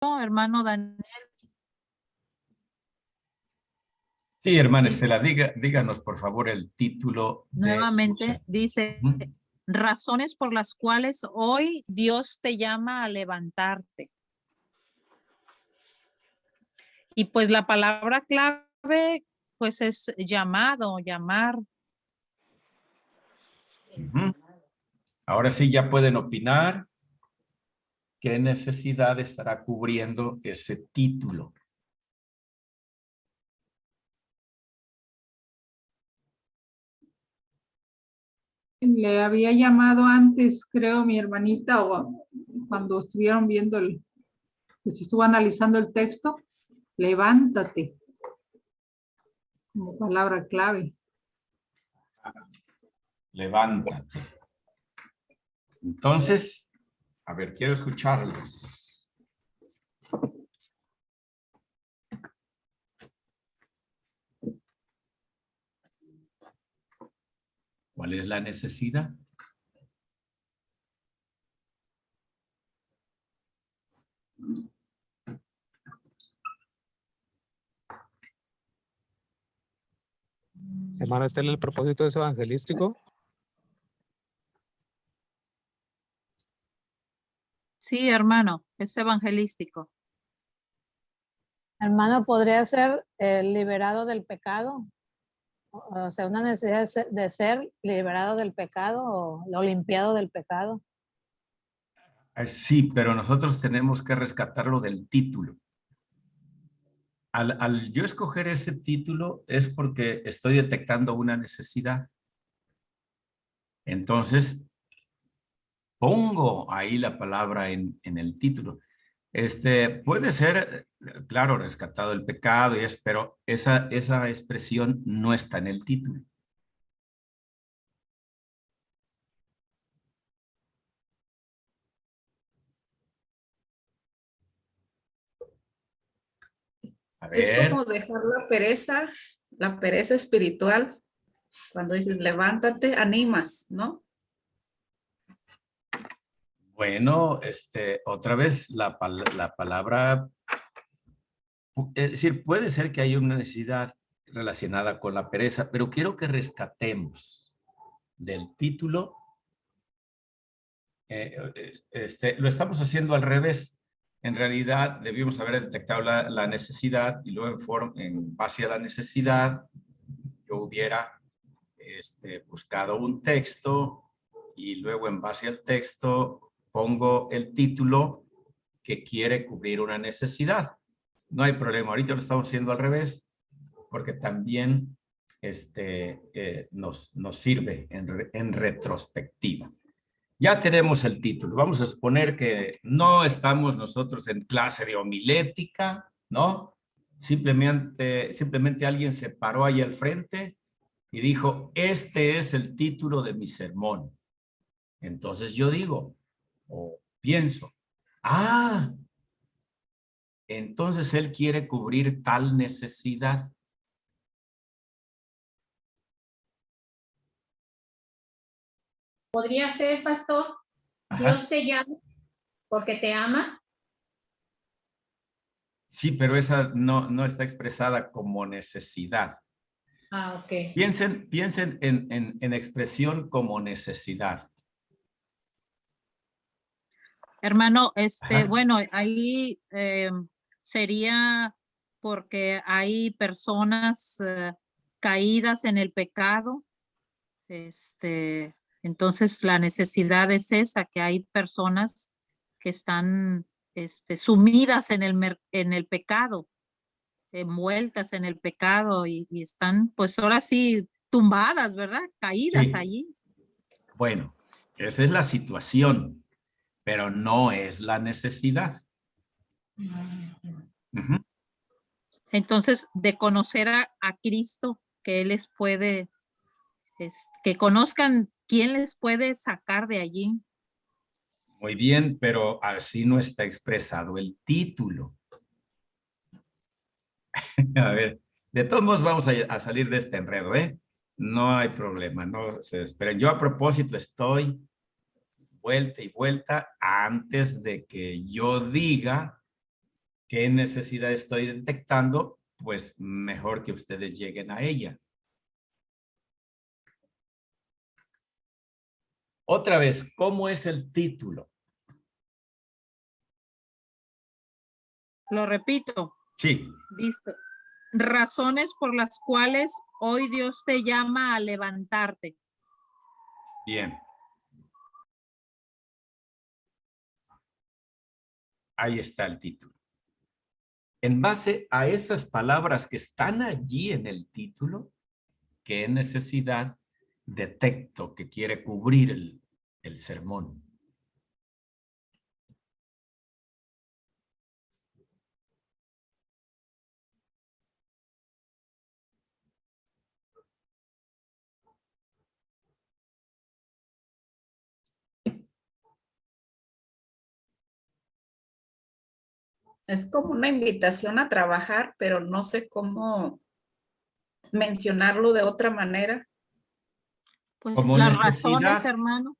hermano Daniel. Sí, hermana Dice, Estela, díganos por favor el título de nuevamente dice, Ujú. razones por las cuales hoy Dios te llama a levantarte. Y pues la palabra clave pues es llamado, llamar. Ujú. Ahora sí ya pueden opinar qué necesidad estará cubriendo ese título. Le había llamado antes, creo, mi hermanita, o cuando estuvieron viendo que se estuvo analizando el texto, levántate, como palabra clave. Levántate. Entonces, a ver, quiero escucharlos. ¿Cuál es la necesidad? Hermano, ¿este es el propósito de ese evangelístico? Sí, hermano, es evangelístico. Hermano, ¿podría ser liberado del pecado? O sea, una necesidad de ser liberado del pecado o limpiado del pecado. Sí, pero nosotros tenemos que rescatarlo del título. Al yo escoger ese título es porque estoy detectando una necesidad. Entonces, pongo ahí la palabra en el título. Puede ser, claro, rescatado el pecado, pero esa expresión no está en el título. A Es ver, como dejar la pereza espiritual. Cuando dices levántate, animas, ¿no? bueno, otra vez la palabra, es decir, puede ser que haya una necesidad relacionada con la pereza, pero quiero que rescatemos del título, lo estamos haciendo al revés. En realidad debíamos haber detectado la necesidad y luego en base a la necesidad yo hubiera buscado un texto y luego en base al texto pongo el título que quiere cubrir una necesidad. No hay problema, ahorita lo estamos haciendo al revés porque también nos sirve en retrospectiva. Ya tenemos el título. Vamos a suponer que no estamos nosotros en clase de homilética, ¿no? Simplemente alguien se paró ahí al frente y dijo, este es el título de mi sermón. Entonces yo digo, o pienso, entonces él quiere cubrir tal necesidad. Podría ser, pastor, Ajá. Dios te llama porque te ama. Sí, pero esa no está expresada como necesidad. Ok. Piensen en expresión como necesidad. Hermano, Ajá. bueno, ahí sería porque hay personas caídas en el pecado. Entonces la necesidad es esa, que hay personas que están sumidas en el pecado, envueltas en el pecado y están pues ahora sí tumbadas, ¿verdad? Caídas Sí. allí. Bueno, esa es la situación, pero no es la necesidad. Ujú. Entonces, de conocer a Cristo, que Él les puede, que conozcan quién les puede sacar de allí. Muy bien, pero así no está expresado el título. A ver, de todos modos vamos a salir de este enredo, ¿eh? No hay problema, no se esperen. Yo a propósito estoy vuelta y vuelta antes de que yo diga qué necesidad estoy detectando, pues mejor que ustedes lleguen a ella. Otra vez, ¿cómo es el título? Lo repito, Sí, dice, razones por las cuales hoy Dios te llama a levantarte. bien. Ahí está el título. En base a esas palabras que están allí en el título, ¿qué necesidad detecto que quiere cubrir el sermón? Es como una invitación a trabajar, pero no sé cómo mencionarlo de otra manera. Pues Como las razones, necesidad, hermano.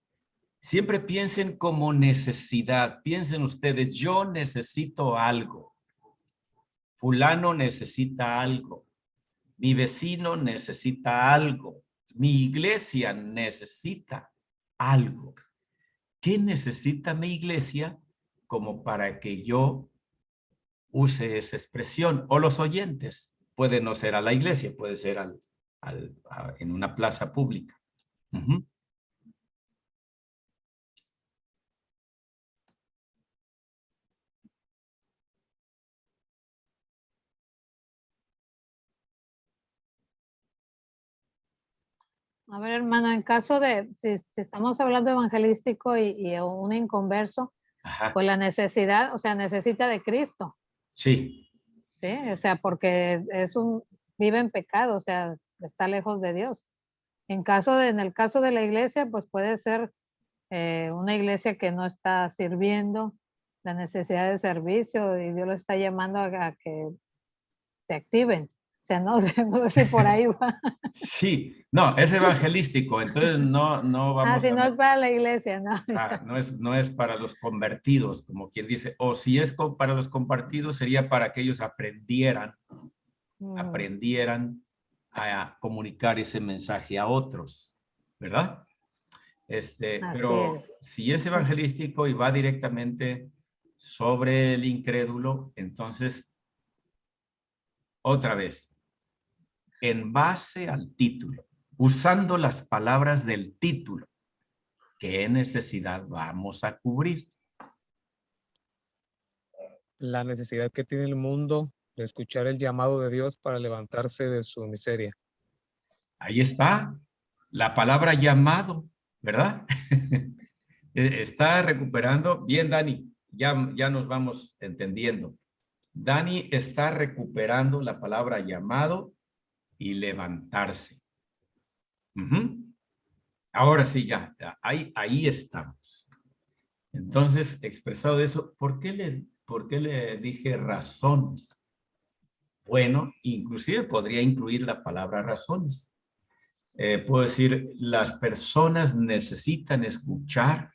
siempre piensen como necesidad. Piensen ustedes, yo necesito algo. Fulano necesita algo. Mi vecino necesita algo. Mi iglesia necesita algo. ¿Qué necesita mi iglesia como para que yo use esa expresión? O los oyentes. Puede no ser a la iglesia, puede ser en una plaza pública. Ujú. A ver, hermano, en caso de, si estamos hablando evangelístico y un inconverso, Ajá. pues la necesidad, o sea, necesita de Cristo, Sí, ¿sí? O sea, porque vive en pecado, o sea, está lejos de Dios. En el caso de la iglesia, pues puede ser una iglesia que no está sirviendo, la necesidad de servicio, y Dios lo está llamando a que se activen. O sea, no sé, no sé si por ahí va. sí. No, es evangelístico, entonces no vamos Si a no es para la iglesia, no. no es para los convertidos, como quien dice, o si es para los convertidos, sería para que ellos aprendieran a comunicar ese mensaje a otros, ¿verdad? Así Pero es. si es evangelístico y va directamente sobre el incrédulo, entonces, otra vez, en base al título, usando las palabras del título, ¿qué necesidad vamos a cubrir? La necesidad que tiene el mundo de escuchar el llamado de Dios para levantarse de su miseria. Ahí está la palabra llamado, ¿verdad? Está recuperando. Bien, Dani, ya nos vamos entendiendo. Dani está recuperando la palabra llamado y levantarse. Ahora sí, ya, ahí estamos. Entonces, expresado eso, ¿por qué le dije razones? Bueno, inclusive podría incluir la palabra razones. Puedo decir, las personas necesitan escuchar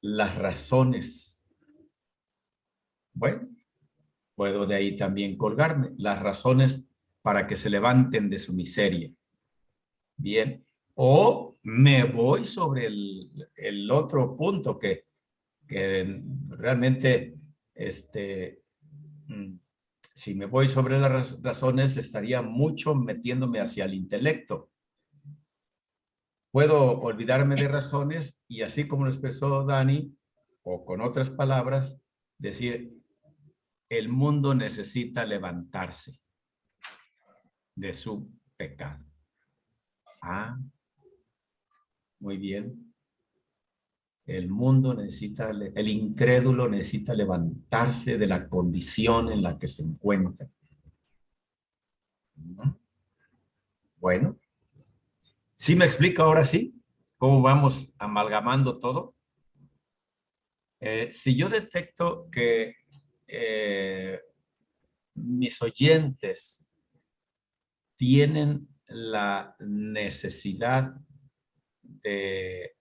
las razones. Bueno, puedo de ahí también colgarme, las razones para que se levanten de su miseria. Bien, o me voy sobre el otro punto que realmente, si me voy sobre las razones, estaría mucho metiéndome hacia el intelecto. Puedo olvidarme de razones y así como lo expresó Dani, o con otras palabras, decir, el mundo necesita levantarse de su pecado. Muy bien. El mundo necesita, el incrédulo necesita levantarse de la condición en la que se encuentra. Bueno, ¿sí me explica ahora sí cómo vamos amalgamando todo? Si yo detecto que mis oyentes tienen la necesidad de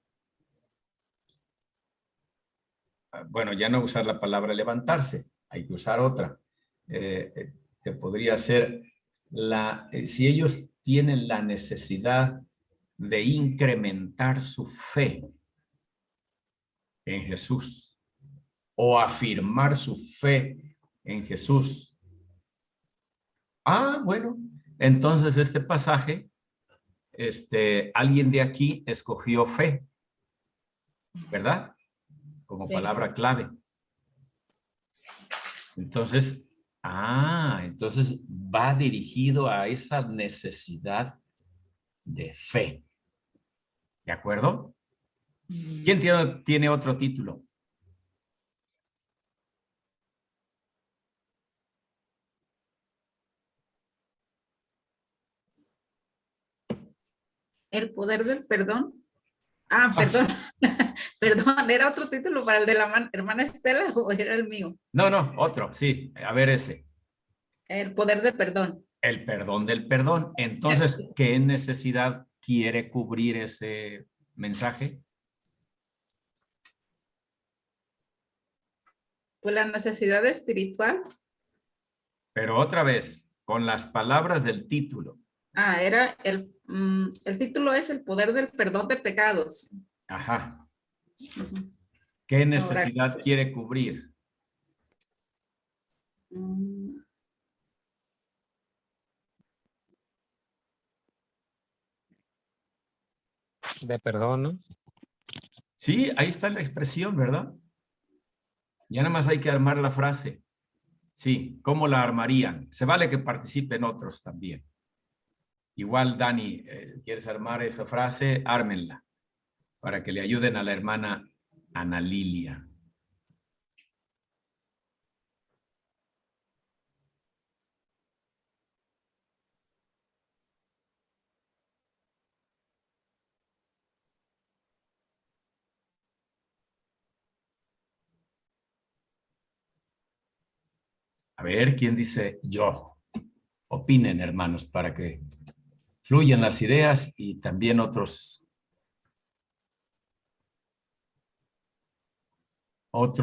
bueno, ya no usar la palabra levantarse, hay que usar otra. Que podría ser si ellos tienen la necesidad de incrementar su fe en Jesús o afirmar su fe en Jesús. Bueno, entonces este pasaje, alguien de aquí escogió fe, ¿verdad? Como Sí. palabra clave. Entonces, entonces va dirigido a esa necesidad de fe. ¿De acuerdo? ¿Quién tiene otro título? El poder del perdón. Perdón. Perdón, ¿era otro título para el de la hermana Estela o era el mío? No, otro, sí. A ver ese. El poder del perdón. El perdón del perdón. Entonces, ¿qué necesidad quiere cubrir ese mensaje? Pues la necesidad espiritual. Pero otra vez, con las palabras del título. Era el título es el poder del perdón de pecados. Ajá. ¿Qué necesidad Ahora, quiere cubrir? De perdón, ¿no? Sí, ahí está la expresión, ¿verdad? Ya nada más hay que armar la frase. Sí, ¿cómo la armarían? Se vale que participen otros también. Igual, Dani, ¿quieres armar esa frase? Ármenla para que le ayuden a la hermana Ana Lilia. A ver, ¿quién dice yo? Opinen, hermanos, para que fluyan las ideas y también otros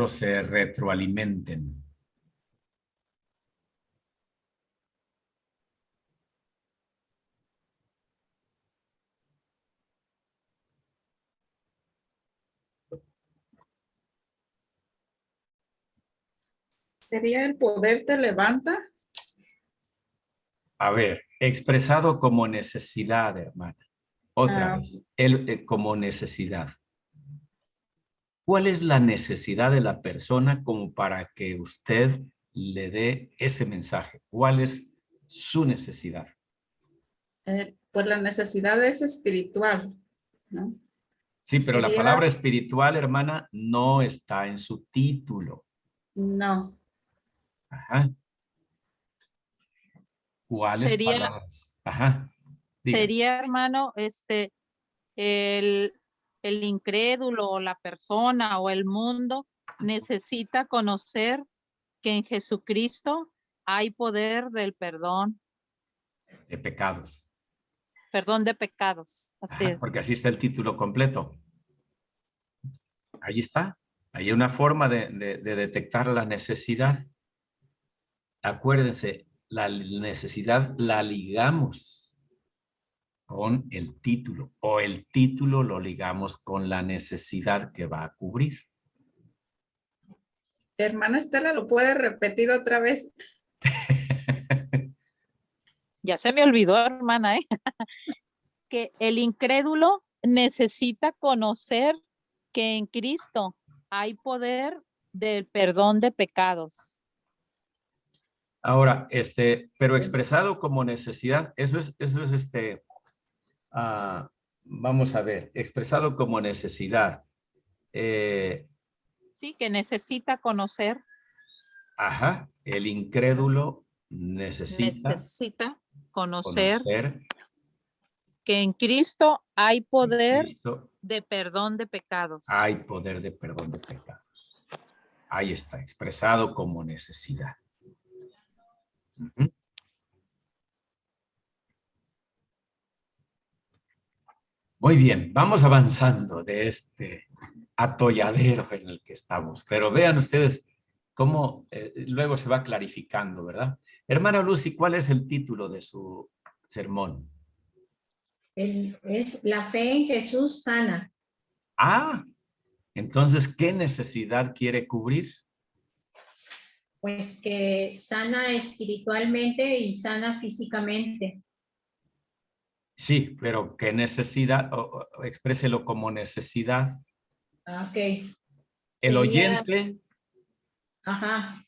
se retroalimenten. ¿Sería el poder te levanta? A ver, expresado como necesidad, hermana. Otra vez, como necesidad. ¿Cuál es la necesidad de la persona como para que usted le dé ese mensaje? ¿Cuál es su necesidad? Pues la necesidad es espiritual, ¿no? Sí, pero la Sería- palabra espiritual, hermana, no está en su título. No. Ajá. ¿Cuáles palabras? Ajá. Diga. Sería, hermano, el incrédulo o la persona o el mundo necesita conocer que en Jesucristo hay poder del perdón De pecados. de pecados. Así Ajá, es. porque así está el título completo. Ahí está. Hay una forma de detectar la necesidad. Acuérdense, la necesidad la ligamos con el título o el título lo ligamos con la necesidad que va a cubrir. Hermana Estela, ¿lo puede repetir otra vez? Ya se me olvidó, hermana, que el incrédulo necesita conocer que en Cristo hay poder del perdón de pecados. Ahora, pero expresado como necesidad, eso es vamos a ver, expresado como necesidad. Sí, que necesita conocer. Ajá, el incrédulo necesita conocer que en Cristo hay poder de perdón de pecados. Hay poder de perdón de pecados. Ahí está, expresado como necesidad. Muy bien, vamos avanzando de atolladero en el que estamos. Pero vean ustedes cómo luego se va clarificando, ¿verdad? Hermana Lucy, ¿cuál es el título de su sermón? Es la fe en Jesús sana. Ah, entonces, ¿qué necesidad quiere cubrir? Pues que sana espiritualmente y sana físicamente. Sí, pero ¿qué necesidad? O expréselo como necesidad. Ok. El Sería- oyente, Ajá.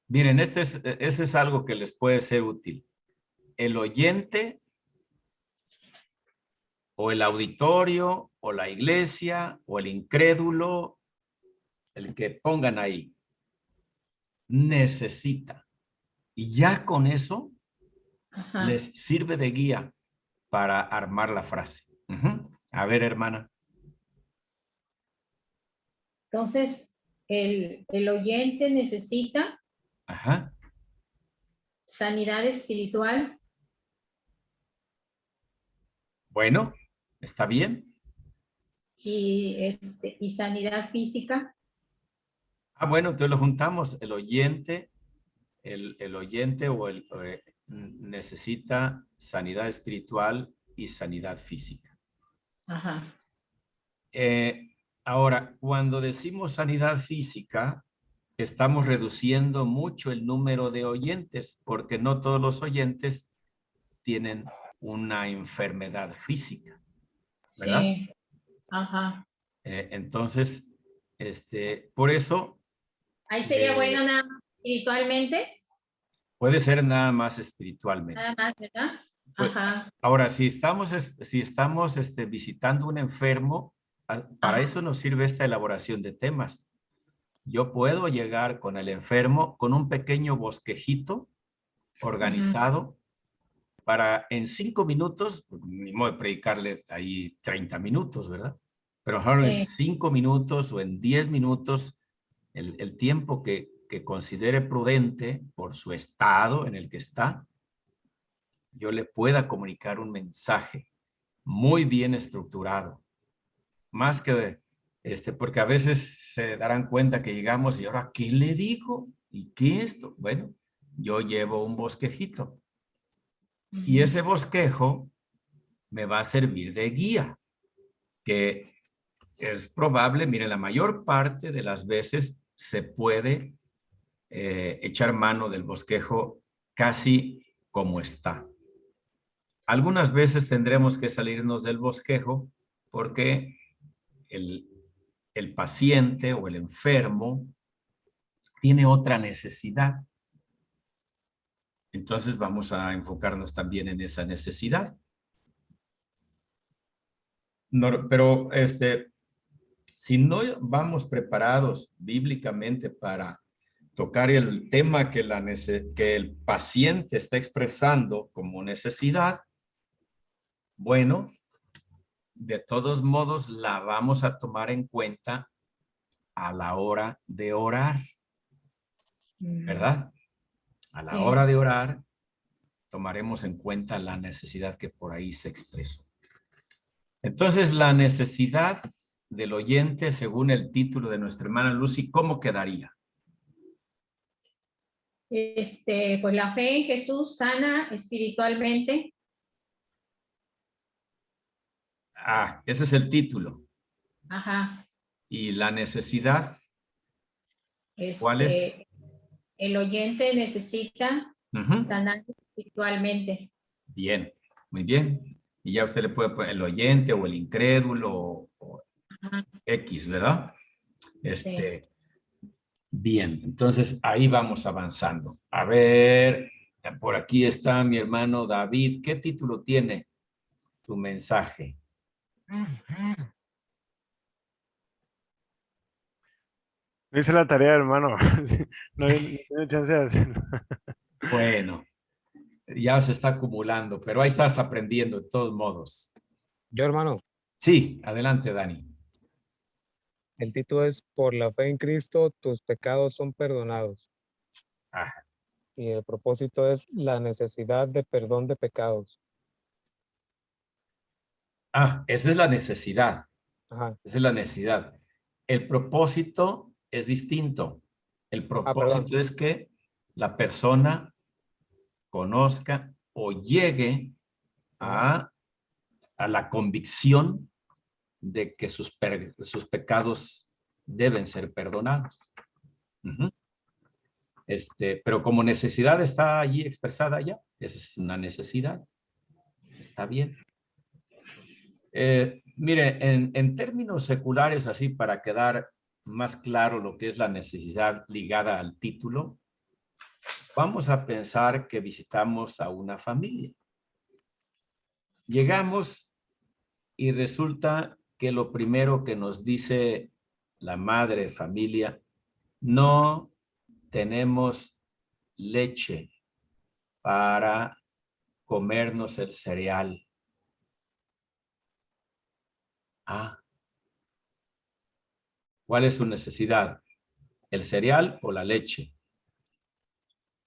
miren, ese es algo que les puede ser útil. El oyente o el auditorio o la iglesia o el incrédulo, el que pongan ahí, necesita. Y ya con eso Ajá. les sirve de guía para armar la frase. A ver, hermana. Entonces, el oyente necesita Ajá. sanidad espiritual. Bueno, está bien. Y sanidad física. Ah, bueno, entonces lo juntamos. El oyente, el oyente necesita sanidad espiritual y sanidad física. Ajá. Ahora, cuando decimos sanidad física, estamos reduciendo mucho el número de oyentes, porque no todos los oyentes tienen una enfermedad física, ¿verdad? Sí. Ajá. Entonces, por eso Ahí sería bueno nada más espiritualmente, puede ser nada más espiritualmente. nada más, ¿verdad? Pues, Ajá. ahora, si estamos visitando un enfermo, para Ajá. eso nos sirve esta elaboración de temas. Yo puedo llegar con el enfermo con un pequeño bosquejito organizado para en 5 minutos, ni modo de predicarle ahí 30 minutos, ¿verdad? Pero ahora en Sí. 5 minutos o en 10 minutos, el tiempo que considere prudente por su estado en el que está, yo le pueda comunicar un mensaje muy bien estructurado. Más que, porque a veces se darán cuenta que llegamos y ahora, ¿qué le digo? ¿Y qué esto? Bueno, yo llevo un bosquejito. Y ese bosquejo me va a servir de guía, que es probable, mire, la mayor parte de las veces se puede echar mano del bosquejo casi como está. Algunas veces tendremos que salirnos del bosquejo porque el paciente o el enfermo tiene otra necesidad. Entonces vamos a enfocarnos también en esa necesidad. No, pero si no vamos preparados bíblicamente para tocar el tema que el paciente está expresando como necesidad, bueno, de todos modos la vamos a tomar en cuenta a la hora de orar, ¿verdad? A la Sí. hora de orar, tomaremos en cuenta la necesidad que por ahí se expresó. Entonces, la necesidad del oyente, según el título de nuestra hermana Lucy, ¿cómo quedaría? Pues la fe en Jesús sana espiritualmente. Ah, ese es el título. Ajá. ¿Y la necesidad? ¿Cuál es? El oyente necesita sanar espiritualmente. Bien, muy bien. Y ya usted le puede poner el oyente o el incrédulo o X, ¿verdad? Sí. Bien, entonces ahí vamos avanzando. A ver, por aquí está mi hermano David. ¿Qué título tiene tu mensaje? No hice la tarea, hermano. No tiene chance de hacerlo. Bueno, ya se está acumulando, pero ahí estás aprendiendo de todos modos. Yo, hermano, Sí, adelante, Dani. el título es Por la fe en Cristo, tus pecados son perdonados. Ajá. Y el propósito es la necesidad de perdón de pecados. Esa es la necesidad. Ajá. Esa es la necesidad. El propósito es distinto. El perdón. propósito es que la persona conozca o llegue a la convicción de que sus pecados deben ser perdonados. Ujú. Pero como necesidad está allí expresada ya, esa es una necesidad. Está bien. Mire, en términos seculares, así para quedar más claro lo que es la necesidad ligada al título, vamos a pensar que visitamos a una familia. Llegamos y resulta que lo primero que nos dice la madre de familia, no tenemos leche para comernos el cereal. ¿Cuál es su necesidad? ¿El cereal o la leche?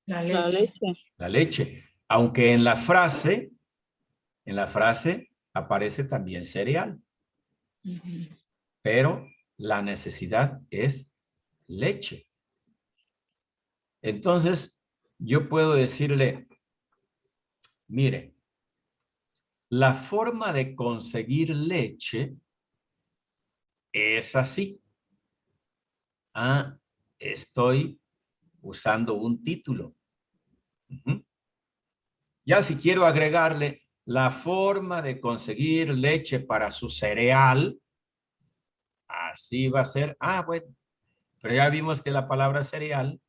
La La leche. leche. La leche. Aunque en la frase aparece también cereal. Pero la necesidad es leche. Entonces, yo puedo decirle, mire, la forma de conseguir leche es así. Estoy usando un título. Ya si quiero agregarle la forma de conseguir leche para su cereal, así va a ser. Bueno, pero ya vimos que la palabra cereal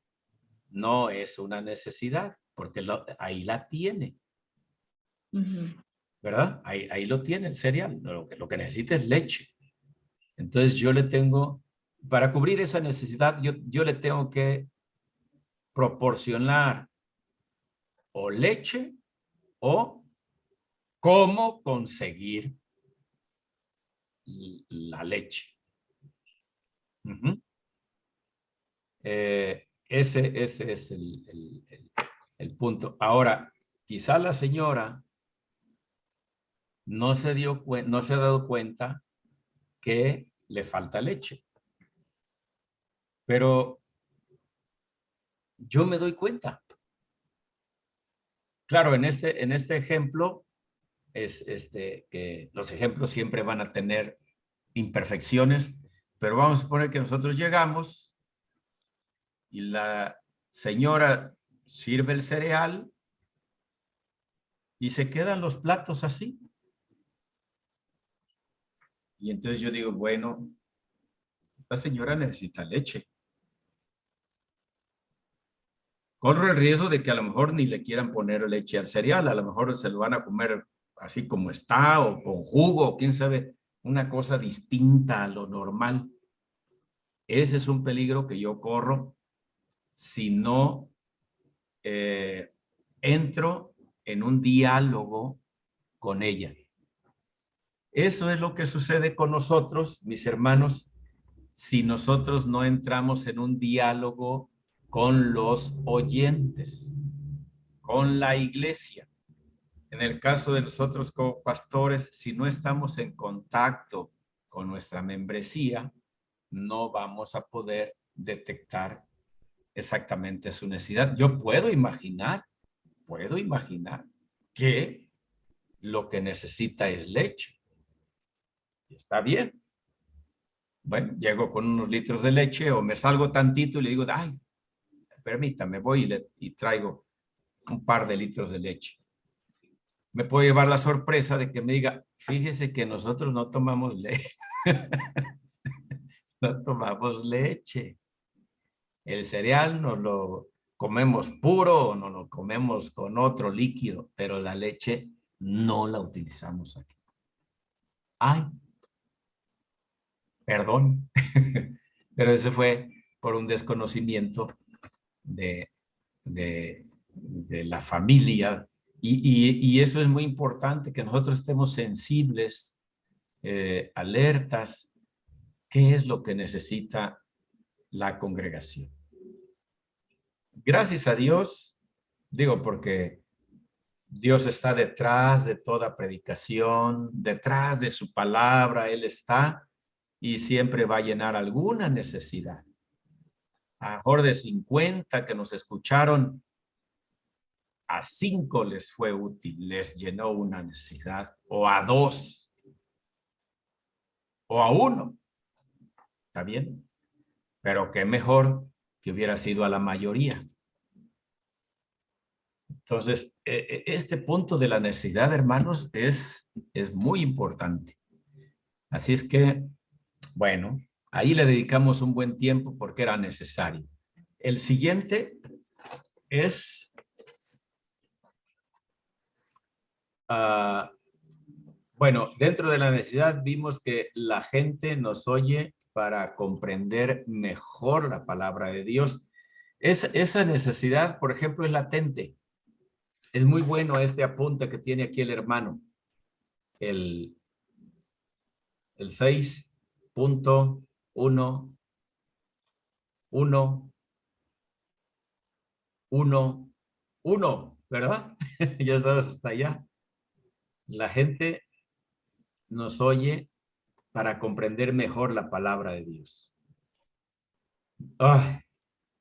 no es una necesidad, porque ahí la tiene. ¿Verdad? Ahí lo tiene el cereal. Lo que necesita es leche. Entonces yo le tengo, para cubrir esa necesidad, yo le tengo que proporcionar o leche o cómo conseguir la leche. Ese es el punto. Ahora, quizá la señora no se ha dado cuenta que le falta leche. Pero yo me doy cuenta. Claro, en este ejemplo, es que los ejemplos siempre van a tener imperfecciones, pero vamos a suponer que nosotros llegamos y la señora sirve el cereal y se quedan los platos así. Y entonces yo digo, bueno, esta señora necesita leche. Corro el riesgo de que a lo mejor ni le quieran poner leche al cereal, a lo mejor se lo van a comer así como está o con jugo, o quién sabe, una cosa distinta a lo normal. Ese es un peligro que yo corro si no entro en un diálogo con ella. Eso es lo que sucede con nosotros, mis hermanos, si nosotros no entramos en un diálogo con los oyentes, con la iglesia. En el caso de nosotros como pastores, si no estamos en contacto con nuestra membresía, no vamos a poder detectar exactamente su necesidad. Yo puedo imaginar que lo que necesita es leche. Y está bien. Bueno, llego con unos litros de leche o me salgo tantito y le digo, ay, permítame, voy y traigo un par de litros de leche. Me puedo llevar la sorpresa de que me diga, fíjese que nosotros no tomamos leche. No tomamos leche. El cereal nos lo comemos puro o nos lo comemos con otro líquido, pero la leche no la utilizamos aquí. Ay, perdón. Pero ese fue por un desconocimiento de la familia. Y eso es muy importante, que nosotros estemos sensibles, alertas, qué es lo que necesita la congregación. Gracias a Dios, digo porque Dios está detrás de toda predicación, detrás de su palabra, Él está y siempre va a llenar alguna necesidad. A mejor de 50 que nos escucharon, a 5 les fue útil, les llenó una necesidad, o a 2, o a 1. ¿Está bien? Pero qué mejor que hubiera sido a la mayoría. Entonces, este punto de la necesidad, hermanos, es muy importante. Así es que, bueno, ahí le dedicamos un buen tiempo porque era necesario. El siguiente es, bueno, dentro de la necesidad vimos que la gente nos oye para comprender mejor la palabra de Dios. Esa necesidad, por ejemplo, es latente. Es muy bueno este apunte que tiene aquí el hermano. El 6.1.1.1, ¿verdad? Ya estamos hasta allá. La gente nos oye para comprender mejor la palabra de Dios. ¡Ay!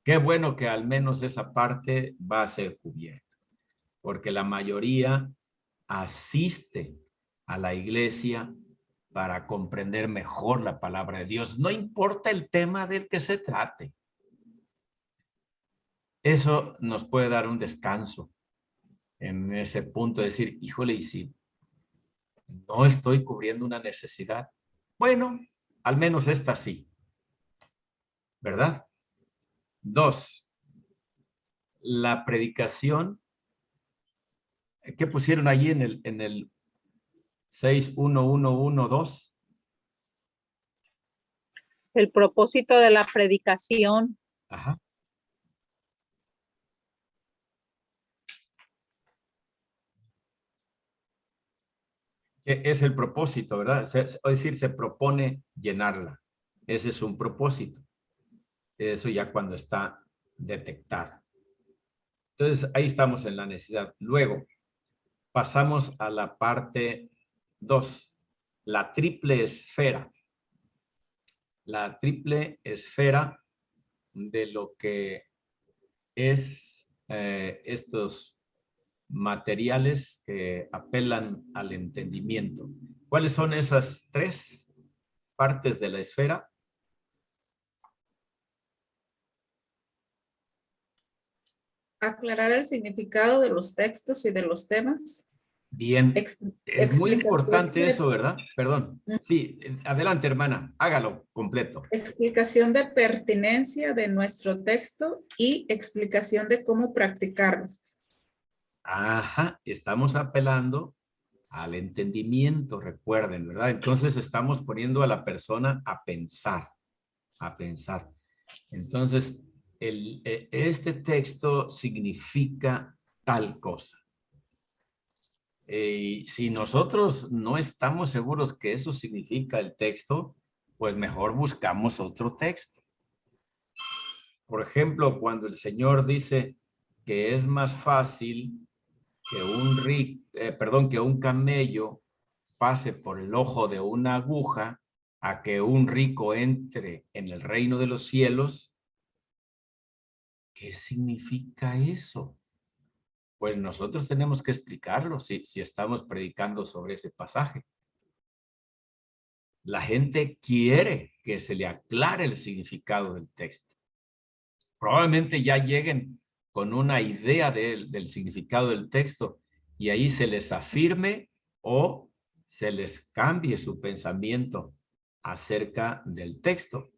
Qué bueno que al menos esa parte va a ser cubierta, porque la mayoría asiste a la iglesia para comprender mejor la palabra de Dios. No importa el tema del que se trate. Eso nos puede dar un descanso en ese punto de decir, híjole, y si no estoy cubriendo una necesidad, bueno, al menos esta sí, ¿verdad? 2, la predicación, ¿qué pusieron allí en el 6.1.1.1.2? El propósito de la predicación. Ajá. Que es el propósito, ¿verdad? Es decir, se propone llenarla. Ese es un propósito. Eso ya cuando está detectada. Entonces, ahí estamos en la necesidad. Luego, pasamos a la parte 2, la triple esfera. La triple esfera de lo que es estos materiales que apelan al entendimiento. ¿Cuáles son esas 3 partes de la esfera? Aclarar el significado de los textos y de los temas. Bien, es muy importante eso, ¿verdad? Perdón. Mm. Sí, adelante, hermana, hágalo completo. Explicación de pertinencia de nuestro texto y explicación de cómo practicarlo. Ajá, estamos apelando al entendimiento, recuerden, ¿verdad? Entonces estamos poniendo a la persona a pensar, a pensar. Entonces, este texto significa tal cosa. Si nosotros no estamos seguros que eso significa el texto, pues mejor buscamos otro texto. Por ejemplo, cuando el Señor dice que es más fácil que un camello pase por el ojo de una aguja a que un rico entre en el reino de los cielos, ¿qué significa eso? Pues nosotros tenemos que explicarlo si estamos predicando sobre ese pasaje. La gente quiere que se le aclare el significado del texto. Probablemente ya lleguen con una idea del significado del texto y ahí se les afirme o se les cambie su pensamiento acerca del texto.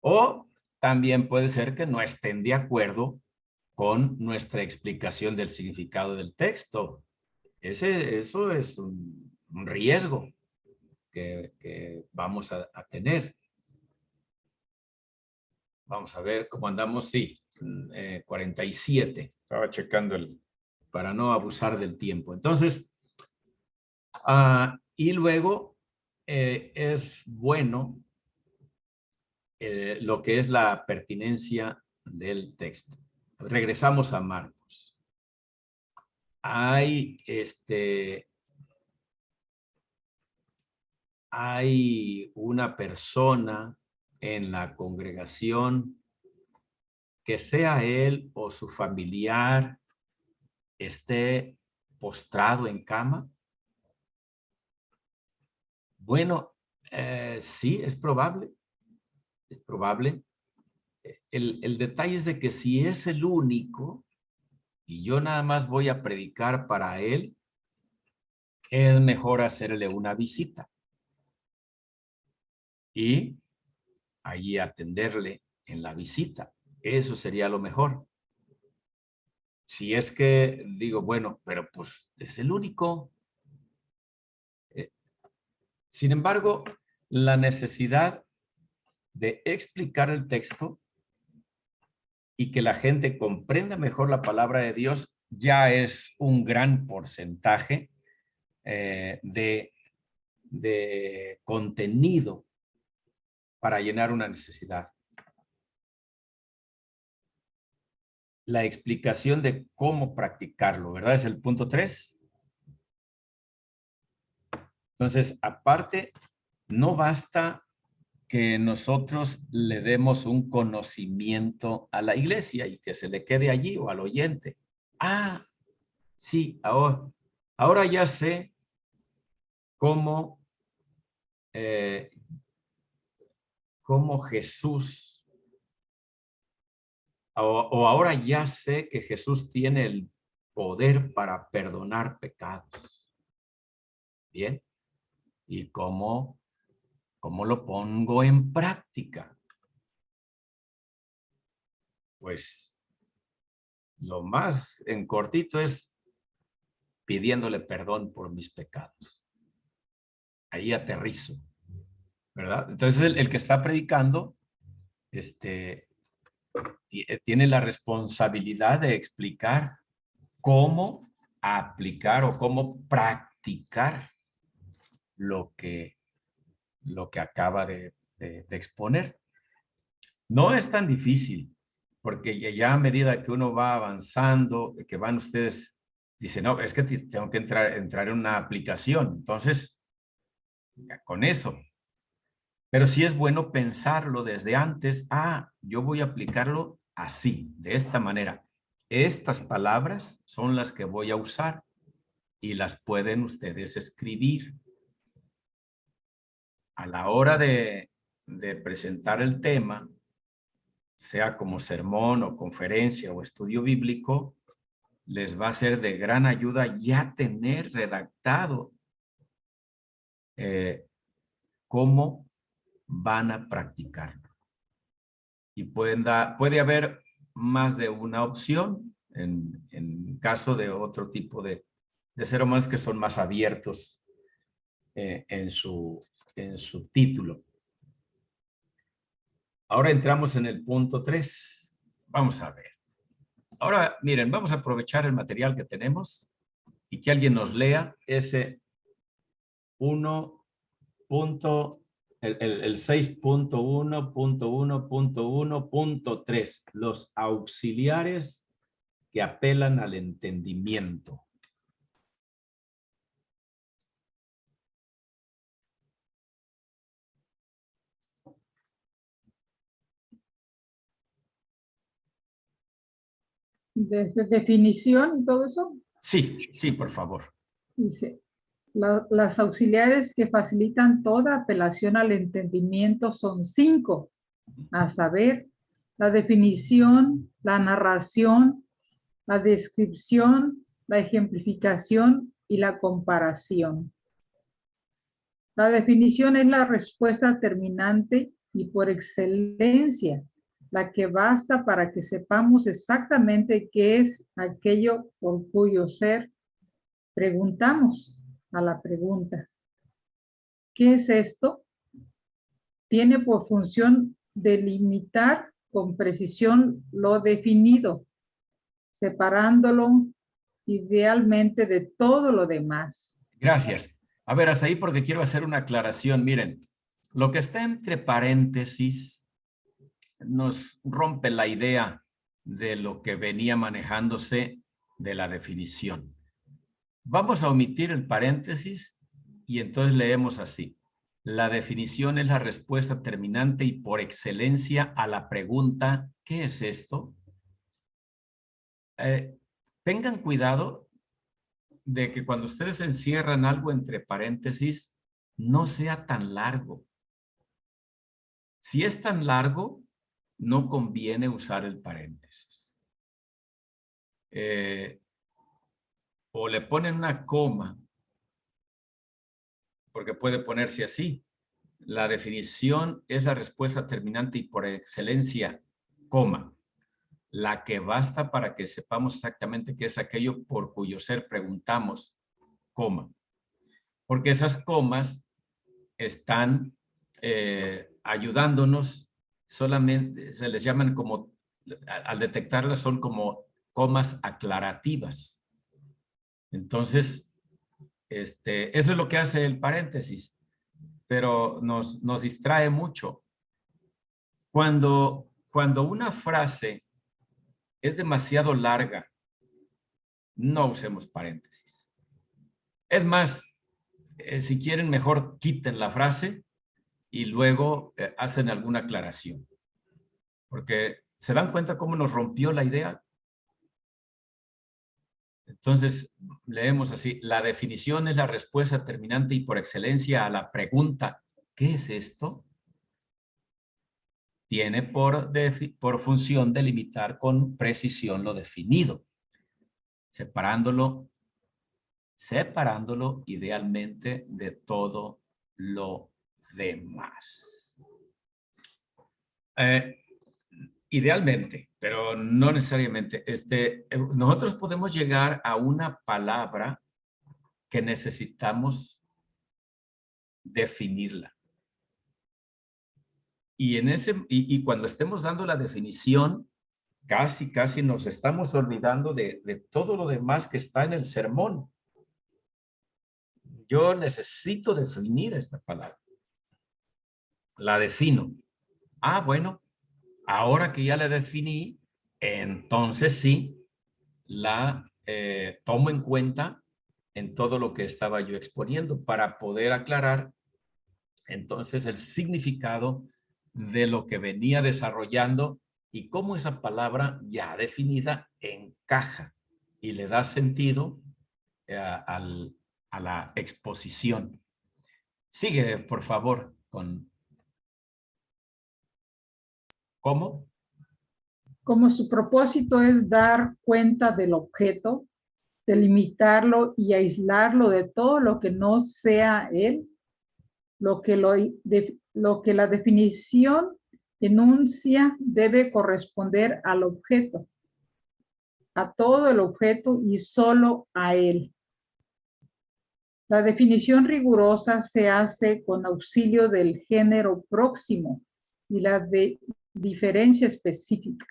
O también puede ser que no estén de acuerdo con nuestra explicación del significado del texto. Eso es un riesgo que vamos a tener. Vamos a ver cómo andamos. Sí, 47. Estaba checando para no abusar del tiempo. Entonces, y luego es bueno lo que es la pertinencia del texto. Regresamos a Marcos. hay una persona en la congregación que sea él o su familiar esté postrado en cama? Bueno, sí, es probable. Es probable. El detalle es de que si es el único y yo nada más voy a predicar para él, es mejor hacerle una visita y allí atenderle en la visita. Eso sería lo mejor. Si es que digo, bueno, pero pues es el único. Sin embargo, la necesidad de explicar el texto y que la gente comprenda mejor la palabra de Dios ya es un gran porcentaje de contenido para llenar una necesidad. La explicación de cómo practicarlo, ¿verdad? Es el punto 3. Entonces, aparte, no basta que nosotros le demos un conocimiento a la iglesia y que se le quede allí o al oyente. Ah, sí, ahora ya sé cómo Jesús, o ahora ya sé que Jesús tiene el poder para perdonar pecados. Bien, ¿y cómo lo pongo en práctica? Pues lo más en cortito es pidiéndole perdón por mis pecados. Ahí aterrizo, ¿verdad? Entonces el que está predicando, tiene la responsabilidad de explicar cómo aplicar o cómo practicar lo que acaba de exponer. No es tan difícil, porque ya a medida que uno va avanzando, que van ustedes, dicen, no, es que tengo que entrar en una aplicación. Entonces, ya con eso. Pero sí es bueno pensarlo desde antes. Ah, yo voy a aplicarlo así, de esta manera. Estas palabras son las que voy a usar y las pueden ustedes escribir. A la hora de presentar el tema, sea como sermón o conferencia o estudio bíblico, les va a ser de gran ayuda ya tener redactado cómo van a practicarlo. Y puede haber más de una opción en caso de otro tipo de sermones que son más abiertos en su título. Ahora entramos en el punto 3. Vamos a ver. Ahora, miren, vamos a aprovechar el material que tenemos y que alguien nos lea ese 6.1.1.1.3, los auxiliares que apelan al entendimiento. Desde definición y todo eso. Sí, por favor. Dice, las auxiliares que facilitan toda apelación al entendimiento son 5, a saber, la definición, la narración, la descripción, la ejemplificación y la comparación. La definición es la respuesta terminante y por excelencia, la que basta para que sepamos exactamente qué es aquello por cuyo ser preguntamos a la pregunta. ¿Qué es esto? Tiene por función delimitar con precisión lo definido, separándolo idealmente de todo lo demás. Gracias. A ver, hasta ahí porque quiero hacer una aclaración. Miren, lo que está entre paréntesis nos rompe la idea de lo que venía manejándose de la definición. Vamos a omitir el paréntesis y entonces leemos así. La definición es la respuesta terminante y por excelencia a la pregunta, ¿qué es esto? Tengan cuidado de que cuando ustedes encierran algo entre paréntesis, no sea tan largo. Si es tan largo, no conviene usar el paréntesis. O le ponen una coma, porque puede ponerse así. La definición es la respuesta terminante y por excelencia, coma, la que basta para que sepamos exactamente qué es aquello por cuyo ser preguntamos, coma. Porque esas comas están ayudándonos, solamente se les llaman como, al detectarlas son como comas aclarativas. Entonces, eso es lo que hace el paréntesis, pero nos distrae mucho. Cuando una frase es demasiado larga, no usemos paréntesis. Es más, si quieren, mejor quiten la frase y luego hacen alguna aclaración. Porque ¿se dan cuenta cómo nos rompió la idea? Entonces, leemos así. La definición es la respuesta terminante y por excelencia a la pregunta, ¿qué es esto? Tiene por función delimitar con precisión lo definido, separándolo idealmente de todo lo demás. Idealmente, pero no necesariamente. Nosotros podemos llegar a una palabra que necesitamos definirla. Y cuando estemos dando la definición, casi nos estamos olvidando de todo lo demás que está en el sermón. Yo necesito definir esta palabra. La defino. Ah, bueno, ahora que ya la definí, entonces sí, la tomo en cuenta en todo lo que estaba yo exponiendo para poder aclarar entonces el significado de lo que venía desarrollando y cómo esa palabra ya definida encaja y le da sentido a la exposición. Sigue, por favor, con ¿cómo? Como su propósito es dar cuenta del objeto, delimitarlo y aislarlo de todo lo que no sea él, lo que la definición enuncia debe corresponder al objeto, a todo el objeto y solo a él. La definición rigurosa se hace con auxilio del género próximo y la de diferencia específica.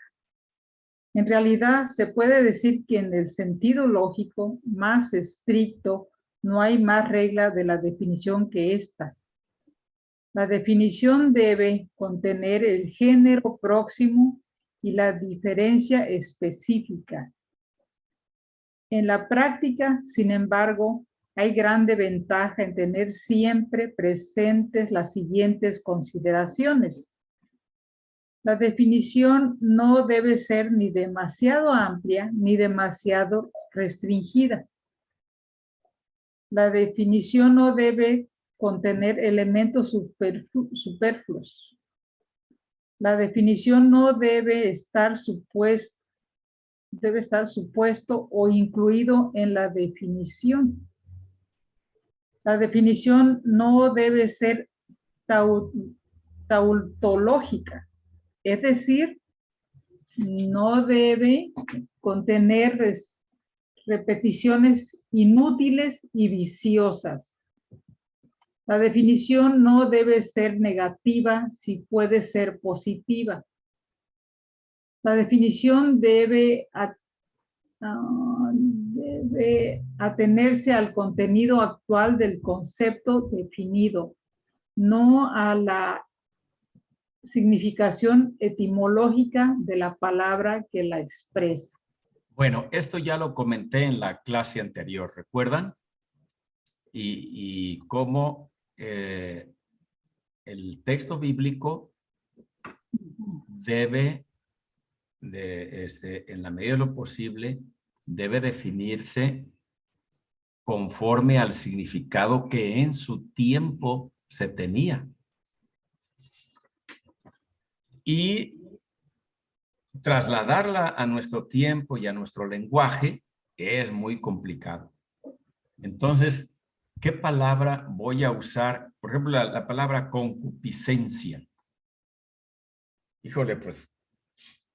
En realidad, se puede decir que en el sentido lógico más estricto no hay más regla de la definición que esta. La definición debe contener el género próximo y la diferencia específica. En la práctica, sin embargo, hay grande ventaja en tener siempre presentes las siguientes consideraciones. La definición no debe ser ni demasiado amplia ni demasiado restringida. La definición no debe contener elementos superfluos. La definición no debe estar supuesto o incluido en la definición. La definición no debe ser tautológica, es decir, no debe contener repeticiones inútiles y viciosas. La definición no debe ser negativa si puede ser positiva. La definición debe atenerse al contenido actual del concepto definido, no a la significación etimológica de la palabra que la expresa. Bueno, esto ya lo comenté en la clase anterior, ¿recuerdan? Y cómo el texto bíblico debe, en la medida de lo posible, debe definirse conforme al significado que en su tiempo se tenía. Y trasladarla a nuestro tiempo y a nuestro lenguaje es muy complicado. Entonces, ¿qué palabra voy a usar? Por ejemplo, la palabra concupiscencia. Híjole, pues,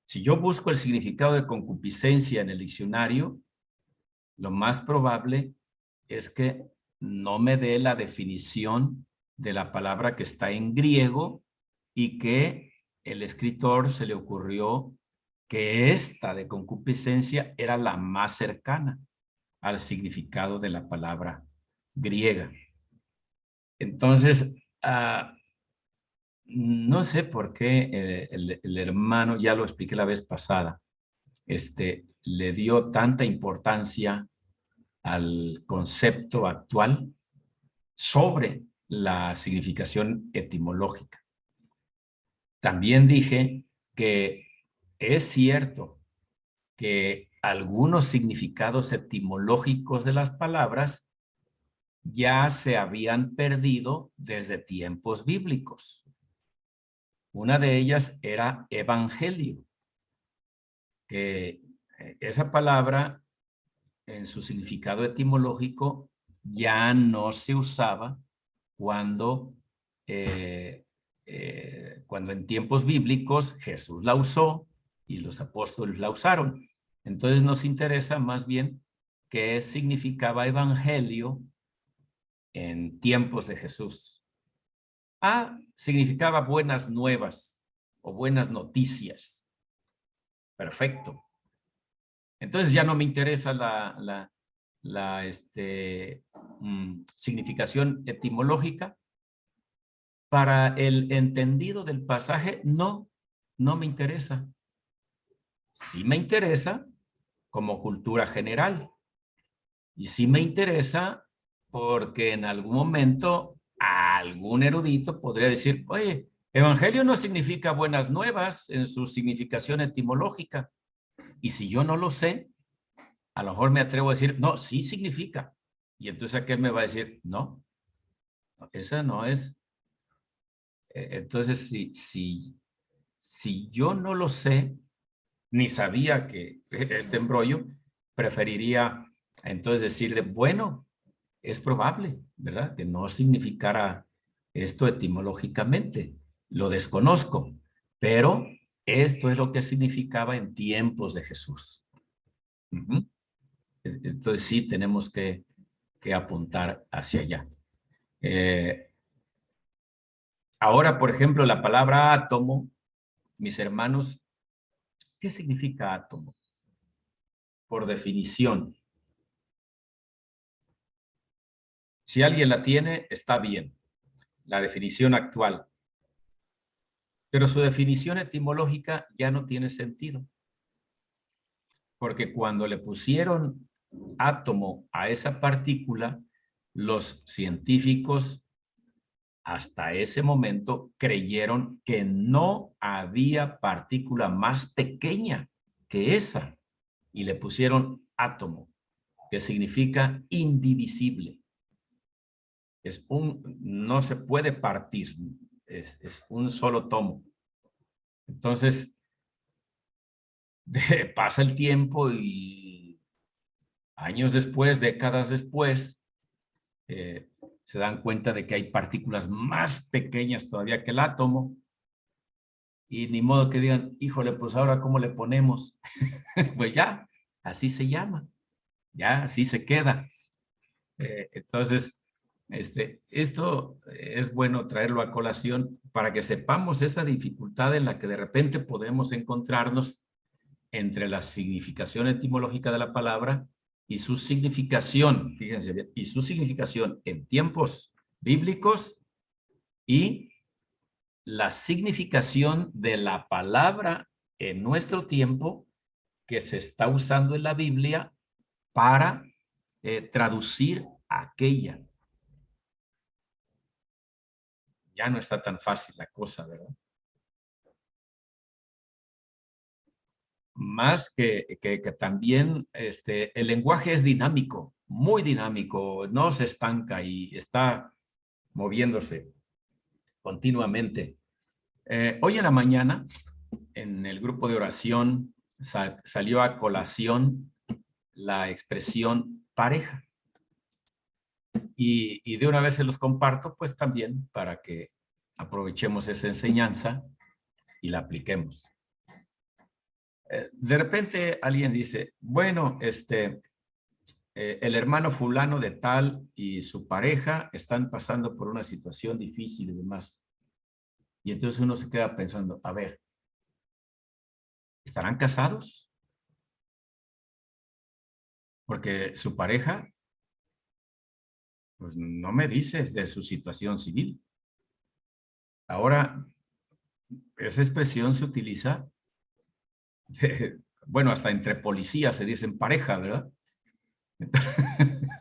si yo busco el significado de concupiscencia en el diccionario, lo más probable es que no me dé la definición de la palabra que está en griego y que el escritor se le ocurrió que esta de concupiscencia era la más cercana al significado de la palabra griega. Entonces, no sé por qué el hermano, ya lo expliqué la vez pasada, le dio tanta importancia al concepto actual sobre la significación etimológica. También dije que es cierto que algunos significados etimológicos de las palabras ya se habían perdido desde tiempos bíblicos. Una de ellas era evangelio, que esa palabra en su significado etimológico ya no se usaba cuando en tiempos bíblicos Jesús la usó y los apóstoles la usaron. Entonces nos interesa más bien qué significaba evangelio en tiempos de Jesús. Significaba buenas nuevas o buenas noticias. Perfecto. Entonces ya no me interesa la significación etimológica. Para el entendido del pasaje, no me interesa. Sí me interesa como cultura general. Y sí me interesa porque en algún momento algún erudito podría decir, oye, evangelio no significa buenas nuevas en su significación etimológica. Y si yo no lo sé, a lo mejor me atrevo a decir, no, sí significa. Y entonces aquel me va a decir, no, esa no es. Entonces, si yo no lo sé, ni sabía que este embrollo, preferiría entonces decirle, bueno, es probable, ¿verdad? Que no significara esto etimológicamente. Lo desconozco, pero esto es lo que significaba en tiempos de Jesús. Entonces sí tenemos que apuntar hacia allá. Ahora, por ejemplo, la palabra átomo, mis hermanos, ¿qué significa átomo? Por definición. Si alguien la tiene, está bien. La definición actual. Pero su definición etimológica ya no tiene sentido. Porque cuando le pusieron átomo a esa partícula, los científicos hasta ese momento creyeron que no había partícula más pequeña que esa y le pusieron átomo, que significa indivisible. No se puede partir, es un solo tomo. Entonces, pasa el tiempo y años después, décadas después, se dan cuenta de que hay partículas más pequeñas todavía que el átomo y ni modo que digan, híjole, pues ahora ¿cómo le ponemos? Pues ya, así se llama, ya así se queda. Entonces, esto es bueno traerlo a colación para que sepamos esa dificultad en la que de repente podemos encontrarnos entre la significación etimológica de la palabra y su significación, fíjense bien, y su significación en tiempos bíblicos y la significación de la palabra en nuestro tiempo que se está usando en la Biblia para traducir aquella. Ya no está tan fácil la cosa, ¿verdad? Más que también el lenguaje es dinámico, muy dinámico, no se estanca y está moviéndose continuamente. Hoy en la mañana, en el grupo de oración, salió a colación la expresión pareja. Y de una vez se los comparto, pues también para que aprovechemos esa enseñanza y la apliquemos. De repente alguien dice, bueno, el hermano fulano de tal y su pareja están pasando por una situación difícil y demás. Y entonces uno se queda pensando, a ver, ¿estarán casados? Porque su pareja, pues no me dice de su situación civil. Ahora, esa expresión se utiliza, bueno, hasta entre policías se dicen pareja, ¿verdad?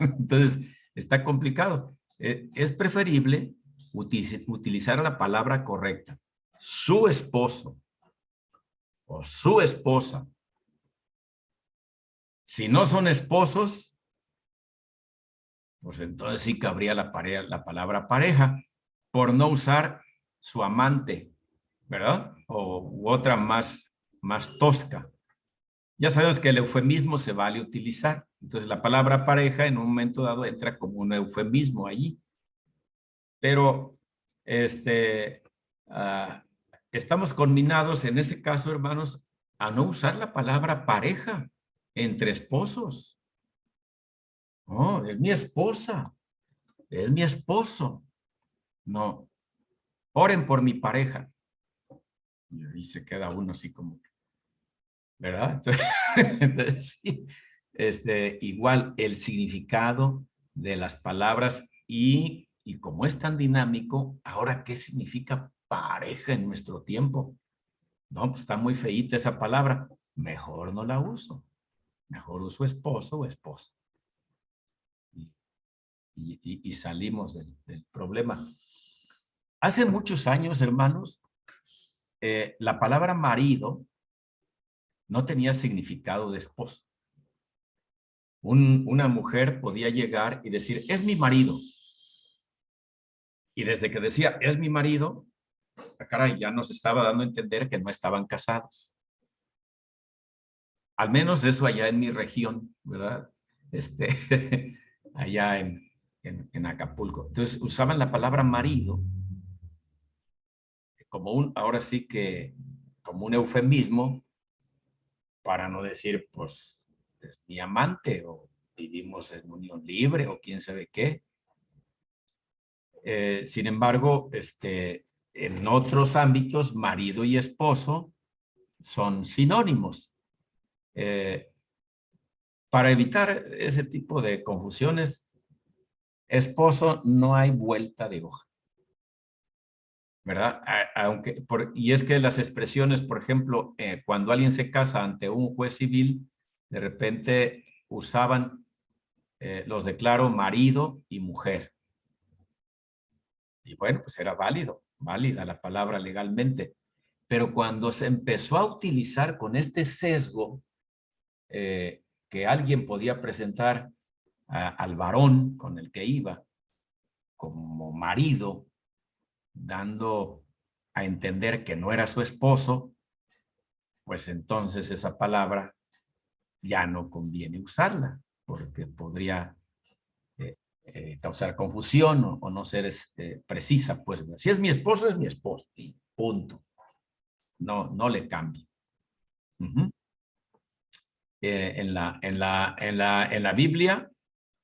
Entonces, está complicado. Es preferible utilizar la palabra correcta. Su esposo o su esposa. Si no son esposos, pues entonces sí cabría la palabra pareja, por no usar su amante, ¿verdad? U otra más tosca. Ya sabemos que el eufemismo se vale utilizar. Entonces la palabra pareja en un momento dado entra como un eufemismo allí. Pero estamos conminados en ese caso, hermanos, a no usar la palabra pareja entre esposos. No, es mi esposa, es mi esposo. No, oren por mi pareja. Y ahí se queda uno así como, ¿verdad? Entonces, sí, igual el significado de las palabras y como es tan dinámico, ahora, ¿qué significa pareja en nuestro tiempo? No, pues está muy feíta esa palabra. Mejor no la uso. Mejor uso esposo o esposa. Y salimos del problema. Hace muchos años, hermanos, la palabra marido no tenía significado de esposo. Una mujer podía llegar y decir, es mi marido. Y desde que decía, es mi marido, caray, ya nos estaba dando a entender que no estaban casados. Al menos eso allá en mi región, ¿verdad? Allá en Acapulco. Entonces usaban la palabra marido como ahora sí que, como un eufemismo para no decir, pues, es mi amante o vivimos en unión libre o quién sabe qué. Sin embargo, en otros ámbitos, marido y esposo son sinónimos. Para evitar ese tipo de confusiones, esposo no hay vuelta de hoja, ¿verdad? Y es que las expresiones, por ejemplo, cuando alguien se casa ante un juez civil, de repente usaban, los declaro marido y mujer. Y bueno, pues era válida la palabra legalmente. Pero cuando se empezó a utilizar con este sesgo, que alguien podía presentar al varón con el que iba como marido, dando a entender que no era su esposo, pues entonces esa palabra ya no conviene usarla, porque podría causar confusión o no ser precisa. Pues si es mi esposo, y punto. No le cambie. En la Biblia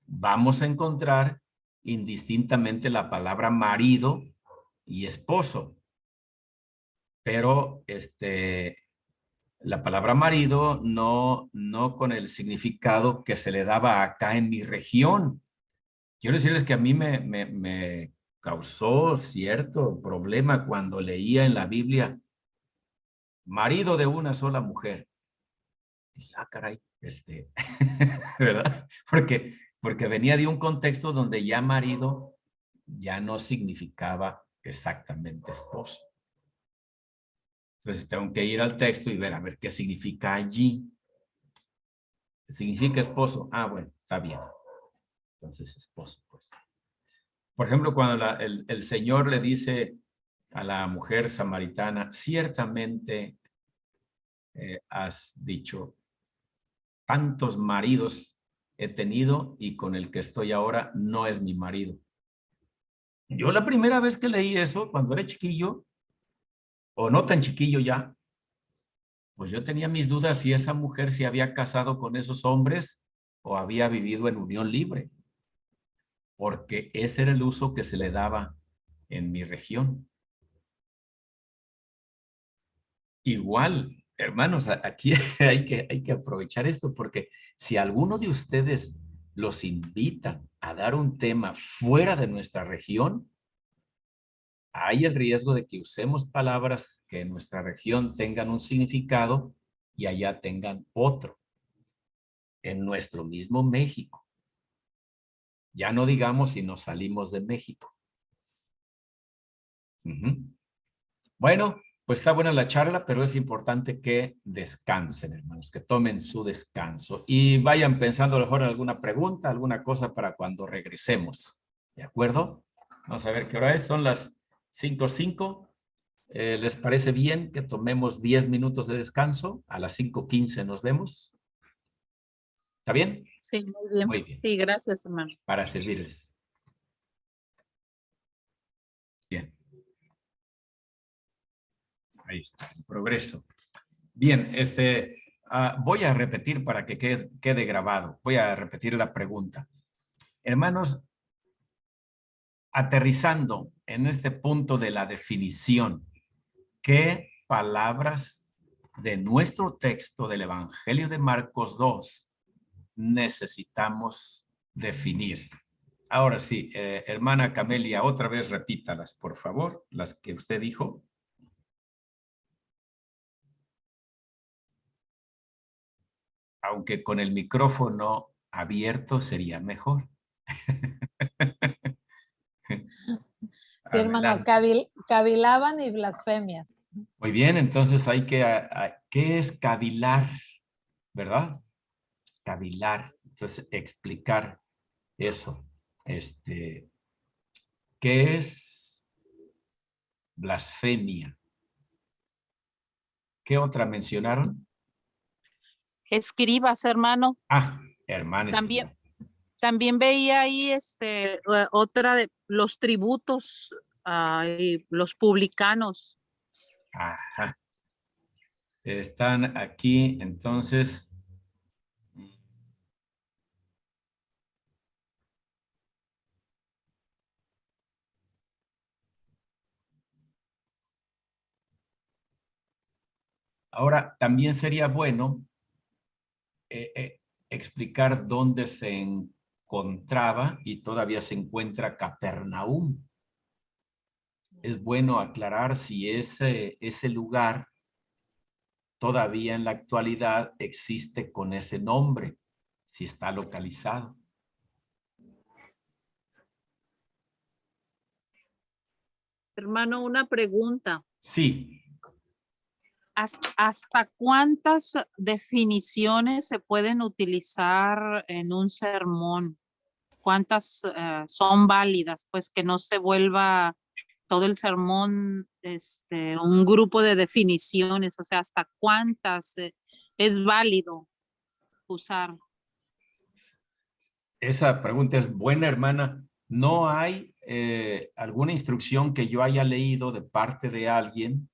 vamos a encontrar indistintamente la palabra marido y esposo, pero la palabra marido no con el significado que se le daba acá en mi región. Quiero decirles que a mí me causó cierto problema cuando leía en la Biblia marido de una sola mujer. Dije, ah, caray, ¿verdad? Porque venía de un contexto donde ya marido ya no significaba exactamente esposo. Entonces tengo que ir al texto y ver, a ver, qué significa allí. ¿Qué significa esposo? Ah, bueno, está bien. Entonces, esposo, pues. Por ejemplo, cuando el Señor le dice a la mujer samaritana, ciertamente has dicho, tantos maridos he tenido y con el que estoy ahora no es mi marido. Yo la primera vez que leí eso, cuando era chiquillo, o no tan chiquillo ya, pues yo tenía mis dudas si esa mujer se había casado con esos hombres o había vivido en unión libre, porque ese era el uso que se le daba en mi región. Igual, hermanos, aquí hay que aprovechar esto, porque si alguno de ustedes los invitan a dar un tema fuera de nuestra región, hay el riesgo de que usemos palabras que en nuestra región tengan un significado y allá tengan otro, en nuestro mismo México. Ya no digamos si nos salimos de México. Bueno, pues está buena la charla, pero es importante que descansen, hermanos, que tomen su descanso y vayan pensando a lo mejor en alguna pregunta, alguna cosa para cuando regresemos. ¿De acuerdo? Vamos a ver qué hora es. Son las 5:05. ¿Les parece bien que tomemos 10 minutos de descanso? A las 5:15 nos vemos. ¿Está bien? Sí, muy bien. Muy bien. Sí, gracias, hermano. Para servirles. Bien. Ahí está, en progreso. Bien, voy a repetir para que quede grabado. Voy a repetir la pregunta. Hermanos, aterrizando en este punto de la definición, ¿qué palabras de nuestro texto del Evangelio de Marcos 2 necesitamos definir? Ahora sí, hermana Camelia, otra vez repítalas, por favor, las que usted dijo. Aunque con el micrófono abierto sería mejor. Sí, hermano, cavilaban y blasfemias. Muy bien, entonces ¿qué es cavilar? ¿Verdad? Cavilar. Entonces, explicar eso. ¿Qué es blasfemia? ¿Qué otra mencionaron? Escribas, hermano. Ah, hermana. También veía ahí otra de los tributos y los publicanos. Ajá. Están aquí, entonces. Ahora, también sería bueno explicar dónde se encontraba y todavía se encuentra Capernaum. Es bueno aclarar si ese lugar todavía en la actualidad existe con ese nombre, si está localizado. Hermano, una pregunta. Sí. ¿Hasta cuántas definiciones se pueden utilizar en un sermón? ¿Cuántas son válidas? Pues que no se vuelva todo el sermón un grupo de definiciones. O sea, ¿hasta cuántas es válido usar? Esa pregunta es buena, hermana. No hay alguna instrucción que yo haya leído de parte de alguien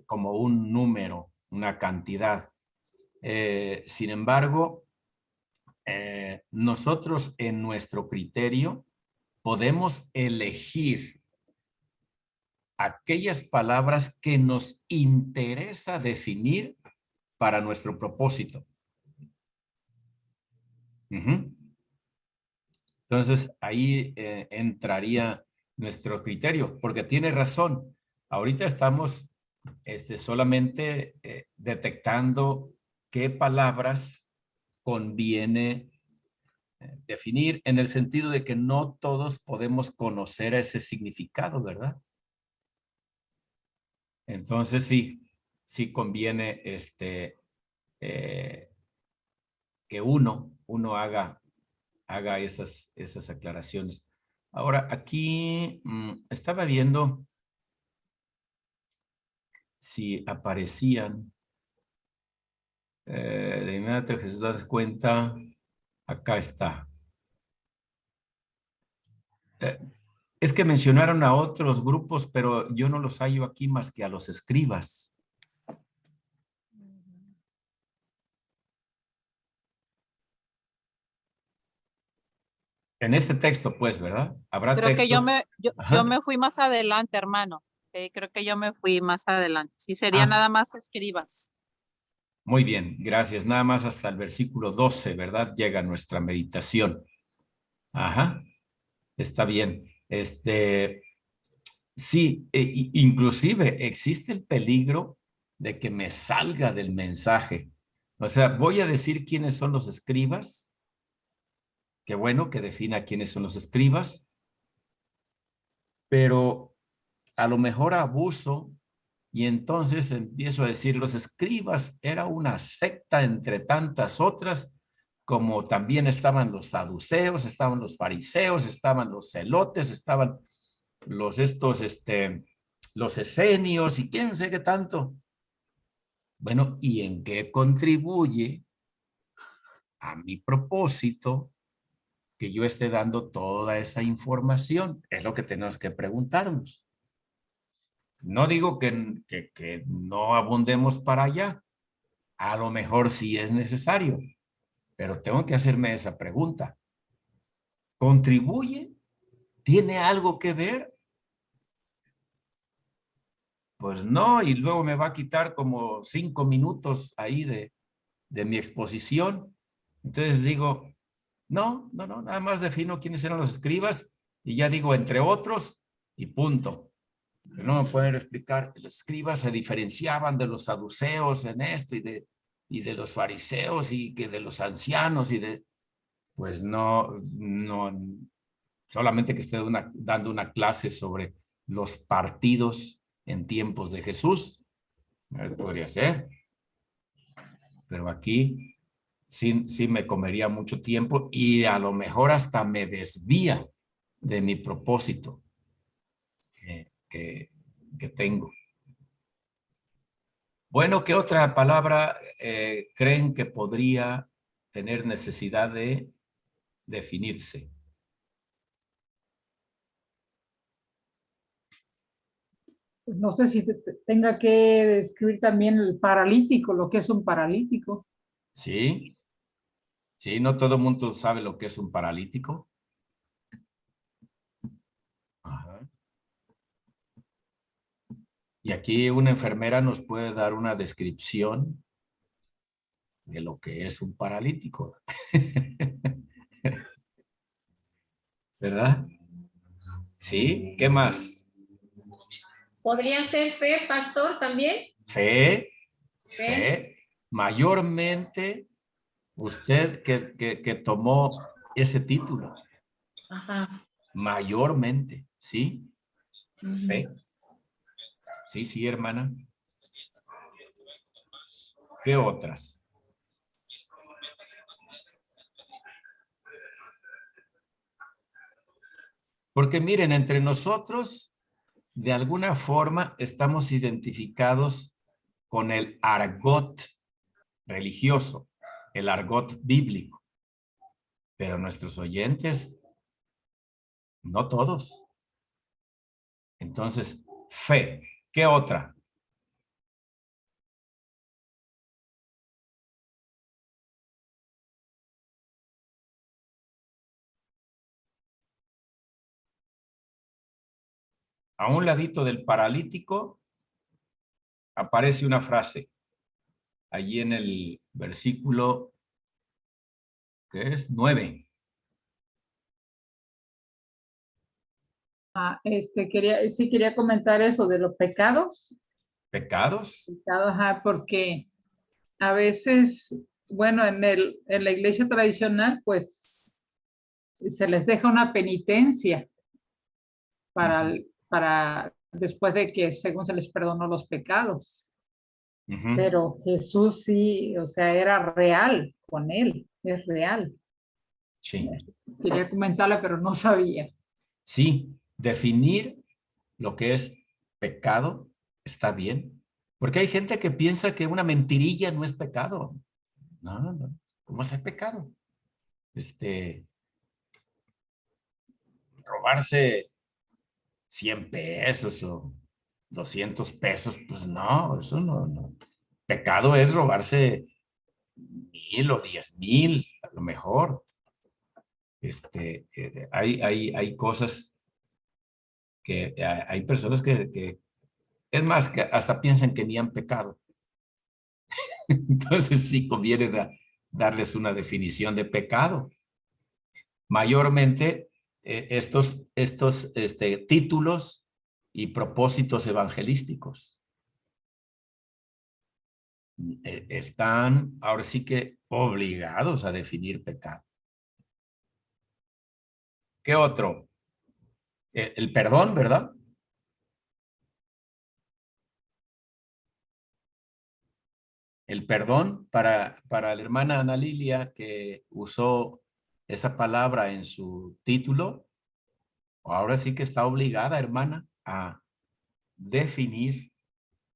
como un número, una cantidad. Sin embargo, nosotros en nuestro criterio podemos elegir aquellas palabras que nos interesa definir para nuestro propósito. Entonces, ahí entraría nuestro criterio, porque tiene razón. Ahorita estamos solamente detectando qué palabras conviene definir, en el sentido de que no todos podemos conocer ese significado, ¿verdad? Entonces sí conviene que uno haga esas aclaraciones. Ahora, aquí estaba viendo si aparecían de inmediato Jesús das cuenta, acá está. Es que mencionaron a otros grupos, pero yo no los hallo aquí más que a los escribas. En este texto, pues, ¿verdad? Habrá Creo que textos. yo me fui más adelante, hermano. Creo que yo me fui más adelante. Sí, sería nada más escribas. Muy bien, gracias. Nada más hasta el versículo 12, ¿verdad? Llega nuestra meditación. Ajá, está bien. Sí, inclusive existe el peligro de que me salga del mensaje. O sea, voy a decir quiénes son los escribas. Qué bueno que defina quiénes son los escribas. Pero a lo mejor abuso y entonces empiezo a decir, los escribas era una secta entre tantas otras, como también estaban los saduceos, estaban los fariseos, estaban los celotes, estaban los los esenios y quién sé qué tanto. Bueno, ¿y en qué contribuye a mi propósito que yo esté dando toda esa información? Es lo que tenemos que preguntarnos. No digo que no abundemos para allá. A lo mejor sí es necesario, pero tengo que hacerme esa pregunta. ¿Contribuye? ¿Tiene algo que ver? Pues no, y luego me va a quitar como 5 minutos ahí de mi exposición. Entonces digo, no, nada más defino quiénes eran los escribas y ya digo entre otros y punto. Pero no me pueden explicar, los escribas se diferenciaban de los saduceos en esto y de los fariseos y que de los ancianos pues no, solamente que esté dando una clase sobre los partidos en tiempos de Jesús, podría ser, pero aquí sí me comería mucho tiempo y a lo mejor hasta me desvía de mi propósito que tengo. Bueno, ¿qué otra palabra creen que podría tener necesidad de definirse? Pues no sé si tenga que describir también el paralítico, lo que es un paralítico. Sí, no todo el mundo sabe lo que es un paralítico. Ajá. Y aquí una enfermera nos puede dar una descripción de lo que es un paralítico. ¿Verdad? Sí, ¿qué más? ¿Podría ser fe, pastor, también? Fe. Mayormente usted que tomó ese título. Ajá. Mayormente, ¿sí? Fe. Sí, hermana. ¿Qué otras? Porque miren, entre nosotros, de alguna forma, estamos identificados con el argot religioso, el argot bíblico. Pero nuestros oyentes, no todos. Entonces, fe. ¿Qué otra? A un ladito del paralítico aparece una frase. Allí en el versículo, ¿qué es? 9. Quería comentar eso de los pecados. ¿Pecados? Pecados, ajá, porque a veces, bueno, en la iglesia tradicional, pues se les deja una penitencia para después de que según se les perdonó los pecados. Ujú. Pero Jesús sí, o sea, era real con él, es real. Sí. Quería comentarla, pero no sabía. Sí, definir lo que es pecado está bien. Porque hay gente que piensa que una mentirilla no es pecado. No, no. ¿Cómo hacer pecado? Robarse 100 pesos o 200 pesos, pues no, eso no. Pecado es robarse 1000 o 10,000, a lo mejor. Hay cosas que hay personas que, es más, que hasta piensan que ni han pecado. Entonces sí conviene darles una definición de pecado. Mayormente estos títulos y propósitos evangelísticos están ahora sí que obligados a definir pecado. ¿Qué otro? El perdón, ¿verdad? El perdón para la hermana Ana Lilia, que usó esa palabra en su título, ahora sí que está obligada, hermana, a definir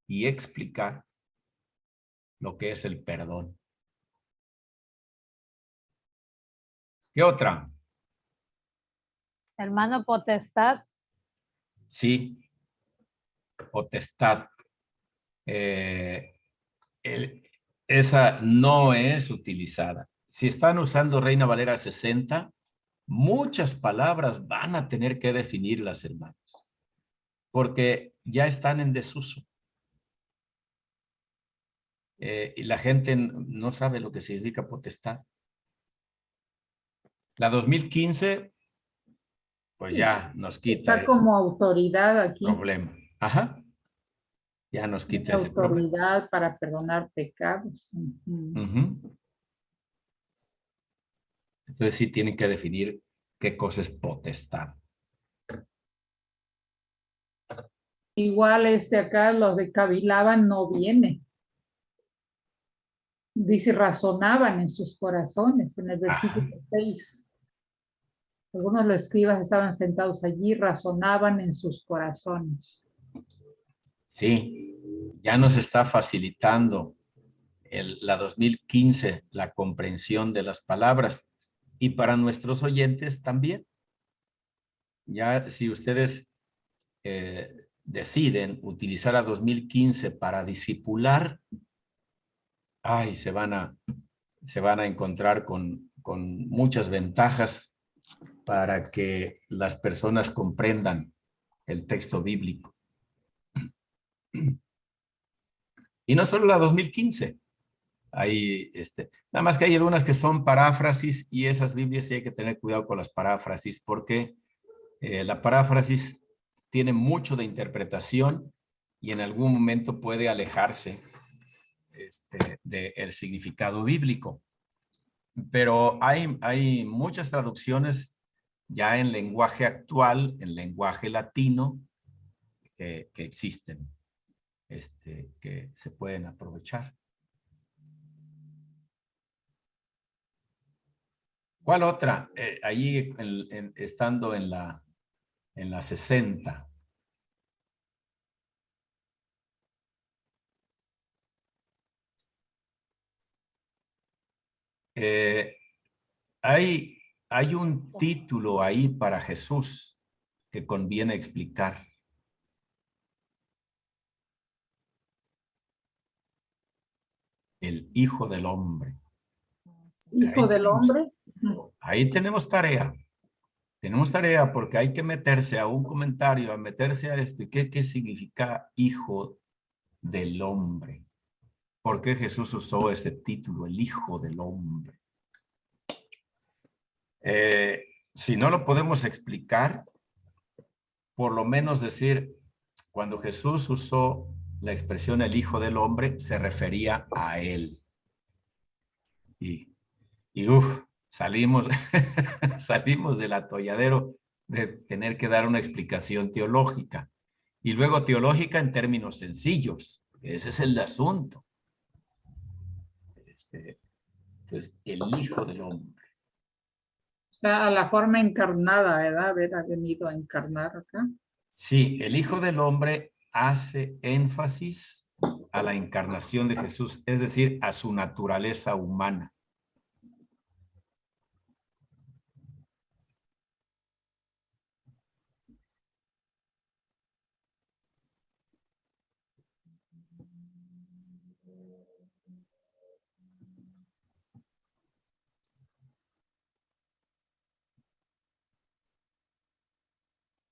y explicar lo que es el perdón. ¿Qué otra? Hermano, potestad. Sí, potestad. Esa no es utilizada. Si están usando Reina Valera 60, muchas palabras van a tener que definirlas, hermanos, porque ya están en desuso. Y la gente no sabe lo que significa potestad. La 2015, pues ya nos quita Está ese como autoridad aquí. problema. Ajá. Ya nos quita ese problema. Autoridad para perdonar pecados. Ujú. Entonces sí tienen que definir qué cosa es potestad. Igual acá los de cavilaban no viene. Dice razonaban en sus corazones, en el versículo 6. Algunos de los escribas estaban sentados allí, razonaban en sus corazones. Sí, ya nos está facilitando la 2015 la comprensión de las palabras y para nuestros oyentes también. Ya si ustedes deciden utilizar a 2015 para discipular, ay, se van a encontrar con muchas ventajas para que las personas comprendan el texto bíblico. Y no solo la 2015. Hay, nada más que hay algunas que son paráfrasis y esas Biblias sí hay que tener cuidado con las paráfrasis porque la paráfrasis tiene mucho de interpretación y en algún momento puede alejarse del significado bíblico. Pero hay muchas traducciones ya en lenguaje actual, en lenguaje latino, que existen, que se pueden aprovechar. ¿Cuál otra? Allí estando en la 60. Hay un título ahí para Jesús que conviene explicar. El Hijo del Hombre. Hijo del hombre. Ahí tenemos tarea. Tenemos tarea porque hay que meterse a un comentario, a meterse a esto. ¿Y qué significa Hijo del Hombre? ¿Por qué Jesús usó ese título, el Hijo del Hombre? Si no lo podemos explicar, por lo menos decir, cuando Jesús usó la expresión el Hijo del Hombre, se refería a él. Y salimos, salimos del atolladero de tener que dar una explicación teológica. Y luego teológica en términos sencillos. Ese es el asunto. Entonces, el Hijo del Hombre. O sea, a la forma encarnada, ¿verdad? Haber venido a encarnar acá. Sí, el Hijo del Hombre hace énfasis a la encarnación de Jesús, es decir, a su naturaleza humana.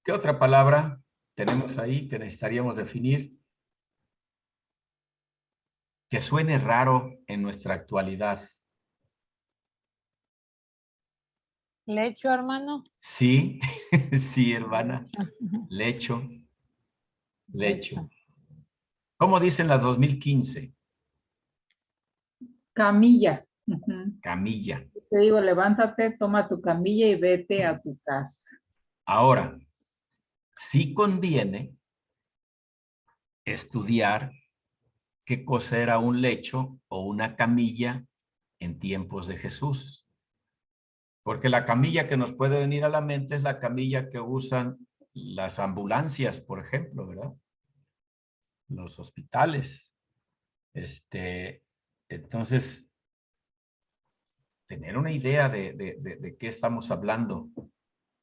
¿Qué otra palabra tenemos ahí que necesitaríamos definir? Que suene raro en nuestra actualidad. Lecho, hermano. Sí, sí, hermana. Lecho. Lecho. ¿Cómo dicen las 2015? Camilla. Camilla. Te digo, levántate, toma tu camilla y vete a tu casa. Ahora, sí conviene estudiar qué cosa era un lecho o una camilla en tiempos de Jesús. Porque la camilla que nos puede venir a la mente es la camilla que usan las ambulancias, por ejemplo, ¿verdad? Los hospitales. Entonces, tener una idea de qué estamos hablando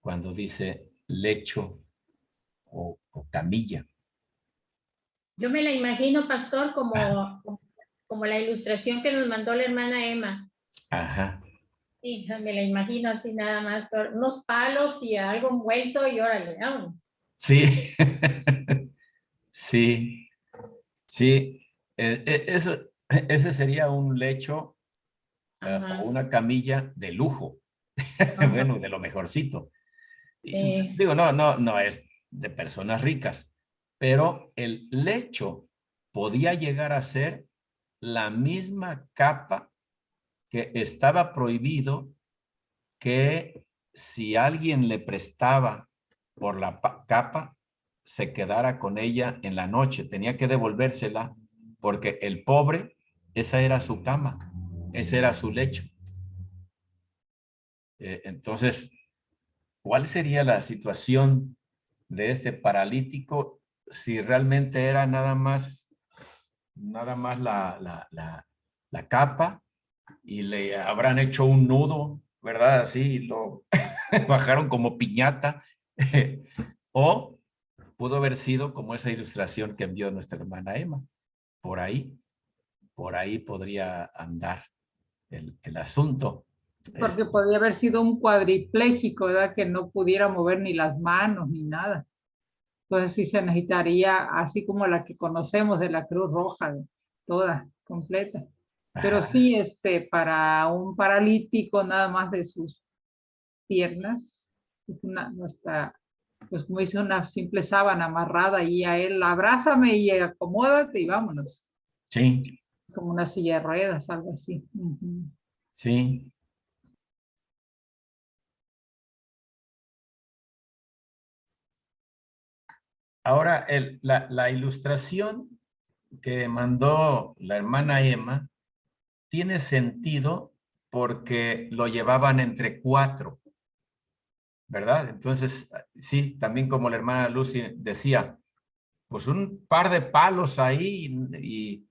cuando dice lecho o camilla. Yo me la imagino, pastor, como la ilustración que nos mandó la hermana Emma. Ajá. Sí, me la imagino así nada más, unos palos y algo envuelto y órale, vamos. Sí, sí, sí. Ese sería un lecho o una camilla de lujo. Bueno, de lo mejorcito. Sí. Digo, no es de personas ricas, pero el lecho podía llegar a ser la misma capa que estaba prohibido que si alguien le prestaba por la capa, se quedara con ella en la noche. Tenía que devolvérsela porque el pobre, esa era su cama, ese era su lecho. Entonces, ¿cuál sería la situación de este paralítico si realmente era nada más la capa y le habrán hecho un nudo, ¿verdad? Así lo bajaron como piñata. O pudo haber sido como esa ilustración que envió nuestra hermana Emma. Por ahí podría andar el asunto. Porque podría haber sido un cuadripléjico, ¿verdad? Que no pudiera mover ni las manos ni nada. Entonces sí se necesitaría, así como la que conocemos de la Cruz Roja, toda, completa. Pero sí, para un paralítico nada más de sus piernas, pues como dice, una simple sábana amarrada y a él, abrázame y acomódate y vámonos. Sí. Como una silla de ruedas, algo así. Sí. Ahora, la ilustración que mandó la hermana Emma tiene sentido porque lo llevaban entre 4, ¿verdad? Entonces, sí, también como la hermana Lucy decía, pues un par de palos ahí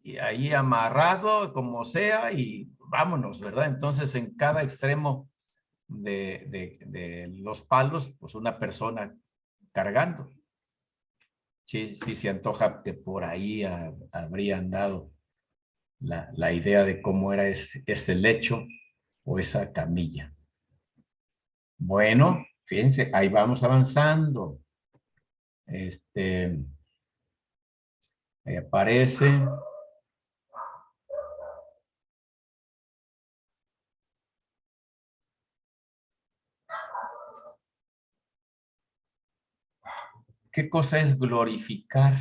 y ahí amarrado, como sea, y vámonos, ¿verdad? Entonces, en cada extremo de los palos, pues una persona cargando. Sí, sí se antoja que por ahí habrían dado la idea de cómo era ese lecho o esa camilla. Bueno, fíjense, ahí vamos avanzando. Ahí aparece. ¿Qué cosa es glorificar?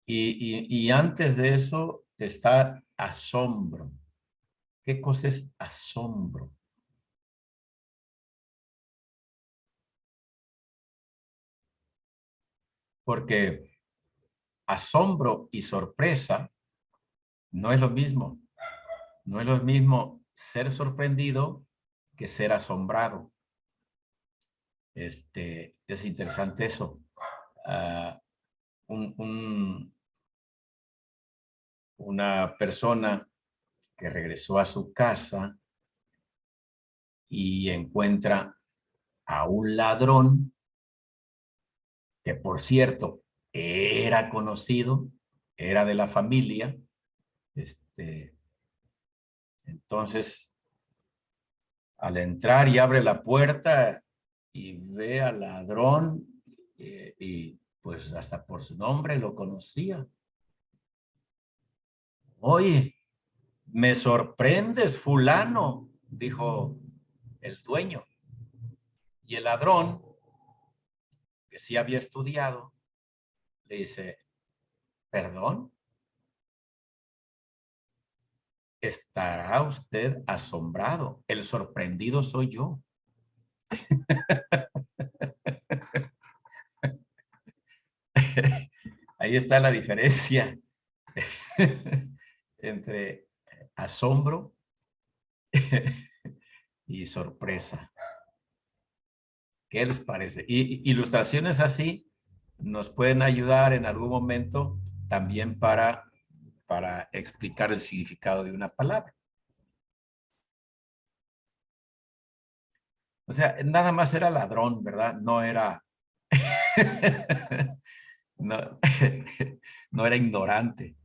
Y antes de eso está asombro. ¿Qué cosa es asombro? Porque asombro y sorpresa no es lo mismo. No es lo mismo ser sorprendido que ser asombrado. Es interesante eso. Una persona que regresó a su casa y encuentra a un ladrón que, por cierto, era conocido, era de la familia. Entonces, al entrar y abre la puerta y ve al ladrón, y pues hasta por su nombre lo conocía. Oye, me sorprendes, fulano, dijo el dueño. Y el ladrón, que sí había estudiado, le dice, ¿perdón? Estará usted asombrado. El sorprendido soy yo. Ahí está la diferencia entre asombro y sorpresa. ¿Qué les parece? Y ilustraciones así nos pueden ayudar en algún momento también para explicar el significado de una palabra. O sea, nada más era ladrón, ¿verdad? No era... no, no era ignorante.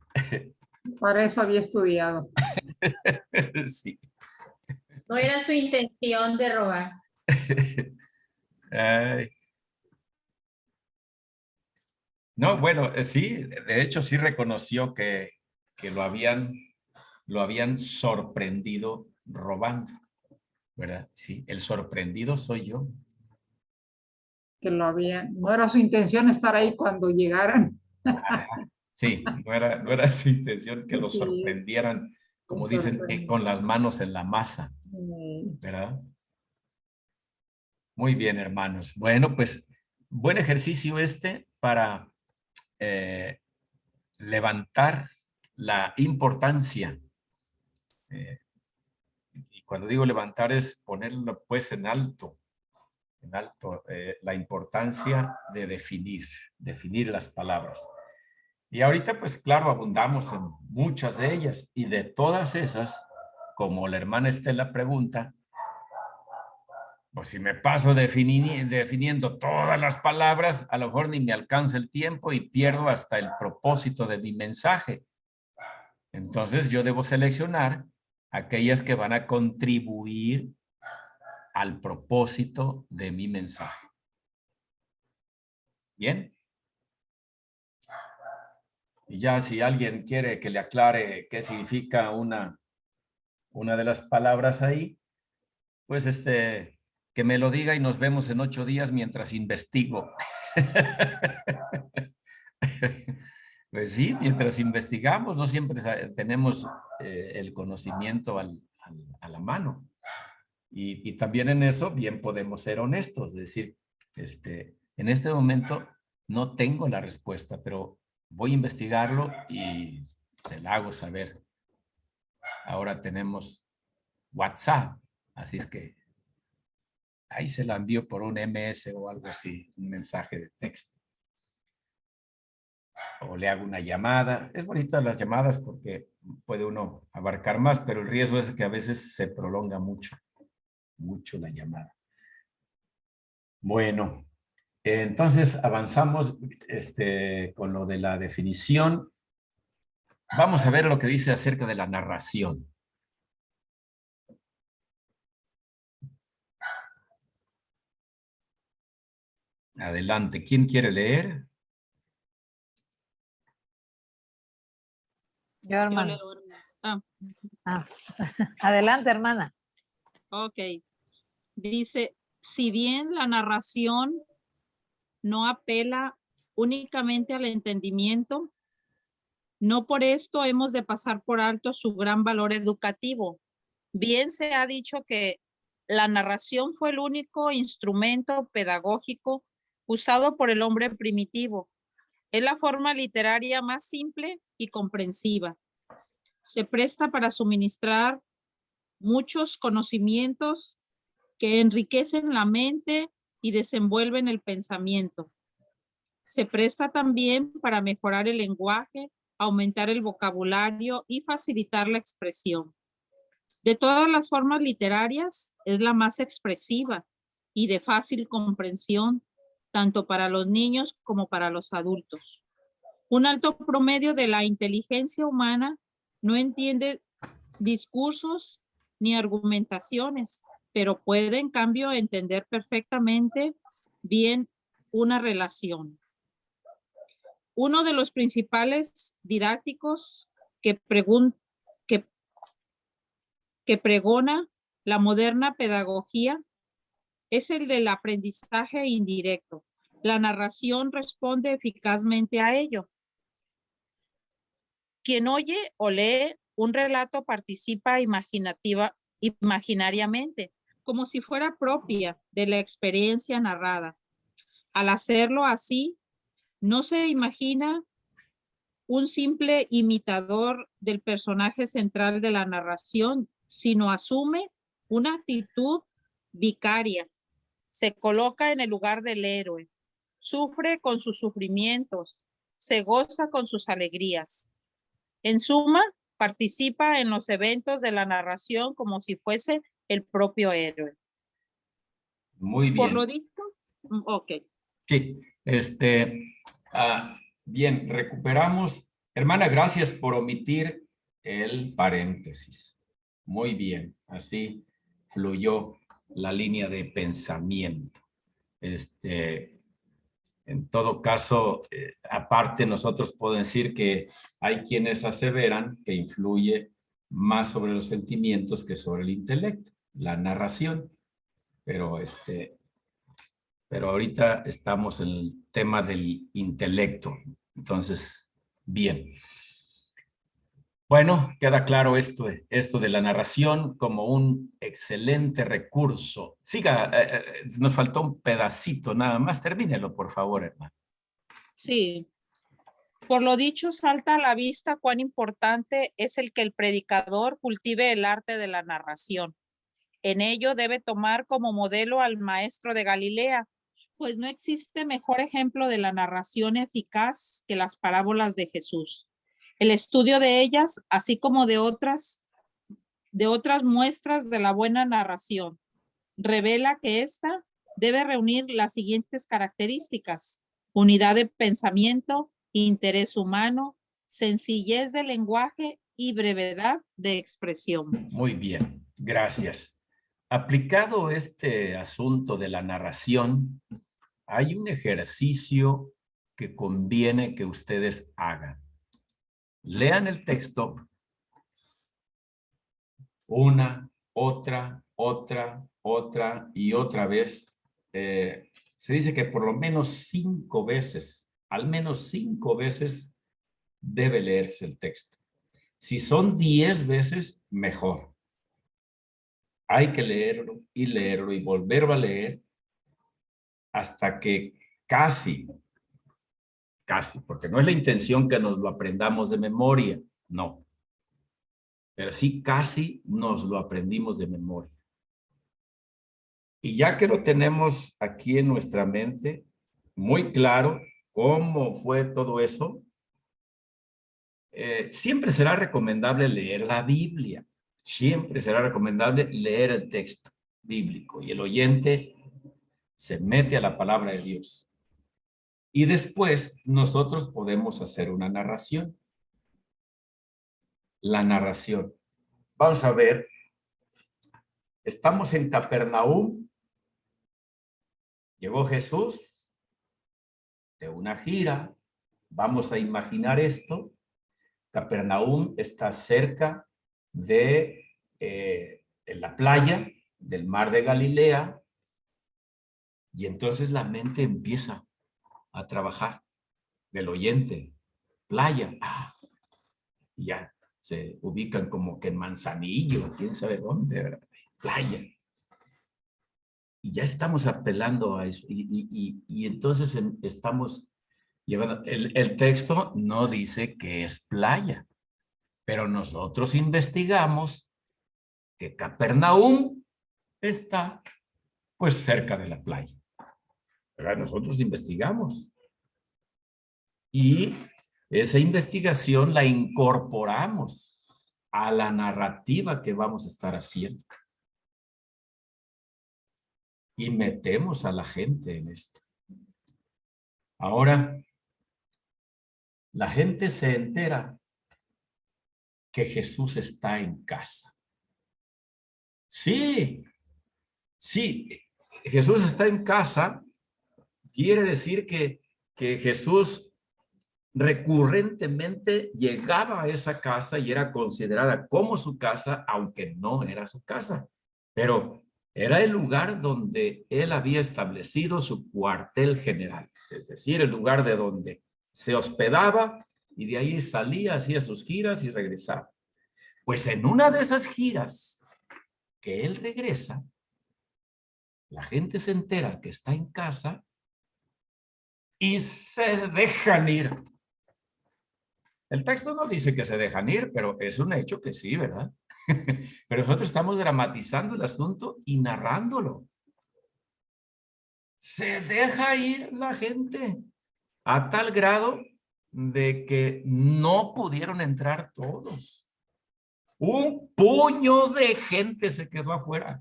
Para eso había estudiado. Sí. No era su intención de robar. Ay. No, bueno, sí, de hecho sí reconoció que lo habían sorprendido robando, ¿verdad? Sí, el sorprendido soy yo. Que lo habían, no era su intención estar ahí cuando llegaran. Ajá. Sí, no era su intención que lo Sí, sorprendieran, como lo dicen, sorprendieron. con las manos en la masa, ¿verdad? Muy bien, hermanos. Bueno, pues buen ejercicio para levantar la importancia. Y cuando digo levantar es ponerlo pues en alto la importancia de definir las palabras. Y ahorita pues claro, abundamos en muchas de ellas y de todas esas, como la hermana Estela pregunta, pues si me paso definiendo todas las palabras, a lo mejor ni me alcanza el tiempo y pierdo hasta el propósito de mi mensaje. Entonces yo debo seleccionar aquellas que van a contribuir al propósito de mi mensaje. ¿Bien? Y ya si alguien quiere que le aclare qué significa una de las palabras ahí, pues que me lo diga y nos vemos en 8 días mientras investigo. Pues sí, mientras investigamos, no siempre tenemos el conocimiento a la mano. Y también en eso bien podemos ser honestos, es decir, en este momento no tengo la respuesta, pero voy a investigarlo y se la hago saber. Ahora tenemos WhatsApp, así es que ahí se la envío por un MS o algo así, un mensaje de texto. O le hago una llamada. Es bonita las llamadas porque puede uno abarcar más, pero el riesgo es que a veces se prolonga mucho la llamada. Bueno, entonces avanzamos con lo de la definición. Vamos a ver lo que dice acerca de la narración. Adelante, ¿quién quiere leer? Yo, hermano. Yo leo. Adelante, hermana. Ok. Dice, si bien la narración no apela únicamente al entendimiento, No por esto hemos de pasar por alto su gran valor educativo. Bien se ha dicho que la narración fue el único instrumento pedagógico usado por el hombre primitivo. Es la forma literaria más simple y comprensiva. Se presta para suministrar muchos conocimientos que enriquecen la mente y desenvuelven el pensamiento. Se presta también para mejorar el lenguaje, aumentar el vocabulario y facilitar la expresión. De todas las formas literarias, es la más expresiva y de fácil comprensión, tanto para los niños como para los adultos. Un alto promedio de la inteligencia humana no entiende discursos ni argumentaciones, pero puede en cambio entender perfectamente bien una relación. Uno de los principales didácticos que pregona la moderna pedagogía es el del aprendizaje indirecto. La narración responde eficazmente a ello. Quien oye o lee un relato participa imaginariamente, como si fuera propia de la experiencia narrada. Al hacerlo así, no se imagina un simple imitador del personaje central de la narración, sino asume una actitud vicaria. Se coloca en el lugar del héroe, sufre con sus sufrimientos, se goza con sus alegrías. En suma, participa en los eventos de la narración como si fuese el propio héroe. Muy bien. Por lo dicho, ok. Sí, bien, recuperamos. Hermana, gracias por omitir el paréntesis. Muy bien, así fluyó la línea de pensamiento. En todo caso, aparte nosotros podemos decir que hay quienes aseveran que influye más sobre los sentimientos que sobre el intelecto, la narración. Pero ahorita estamos en el tema del intelecto. Entonces, bien. Bueno, queda claro esto de la narración como un excelente recurso. Siga, nos faltó un pedacito nada más. Termínelo, por favor, hermano. Sí. Por lo dicho, salta a la vista cuán importante es el que el predicador cultive el arte de la narración. En ello debe tomar como modelo al maestro de Galilea, pues no existe mejor ejemplo de la narración eficaz que las parábolas de Jesús. El estudio de ellas, así como de otras muestras de la buena narración, revela que ésta debe reunir las siguientes características: unidad de pensamiento, interés humano, sencillez de lenguaje y brevedad de expresión. Muy bien, gracias. Aplicado este asunto de la narración, hay un ejercicio que conviene que ustedes hagan. Lean el texto una, otra y otra vez. Se dice que por lo menos 5 veces, al menos 5 veces debe leerse el texto. Si son 10 veces, mejor. Hay que leerlo y volverlo a leer hasta que casi, porque no es la intención que nos lo aprendamos de memoria, no. Pero sí casi nos lo aprendimos de memoria. Y ya que lo tenemos aquí en nuestra mente, muy claro cómo fue todo eso, siempre será recomendable leer la Biblia. Siempre será recomendable leer el texto bíblico. Y el oyente se mete a la palabra de Dios. Y después nosotros podemos hacer una narración. La narración. Vamos a ver. Estamos en Capernaum. Llegó Jesús de una gira. Vamos a imaginar esto. Capernaum está cerca de la playa del mar de Galilea. Y entonces la mente empieza a trabajar del oyente. Playa. y ya se ubican como que en Manzanillo, quién sabe dónde, ¿verdad? Playa. Y ya estamos apelando a eso. Y entonces estamos llevando, el texto no dice que es playa, pero nosotros investigamos que Capernaum está pues cerca de la playa. ¿Verdad? Nosotros investigamos. Y esa investigación la incorporamos a la narrativa que vamos a estar haciendo. Y metemos a la gente en esto. Ahora, la gente se entera que Jesús está en casa. Sí, sí, Jesús está en casa. Quiere decir que Jesús recurrentemente llegaba a esa casa y era considerada como su casa, aunque no era su casa. Pero era el lugar donde él había establecido su cuartel general, es decir, el lugar de donde se hospedaba y de ahí salía, hacía sus giras y regresaba. Pues en una de esas giras que él regresa, la gente se entera que está en casa y se dejan ir. El texto no dice que se dejan ir, pero es un hecho que sí, ¿verdad? Pero nosotros estamos dramatizando el asunto y narrándolo. Se deja ir la gente a tal grado de que no pudieron entrar todos. Un puño de gente se quedó afuera.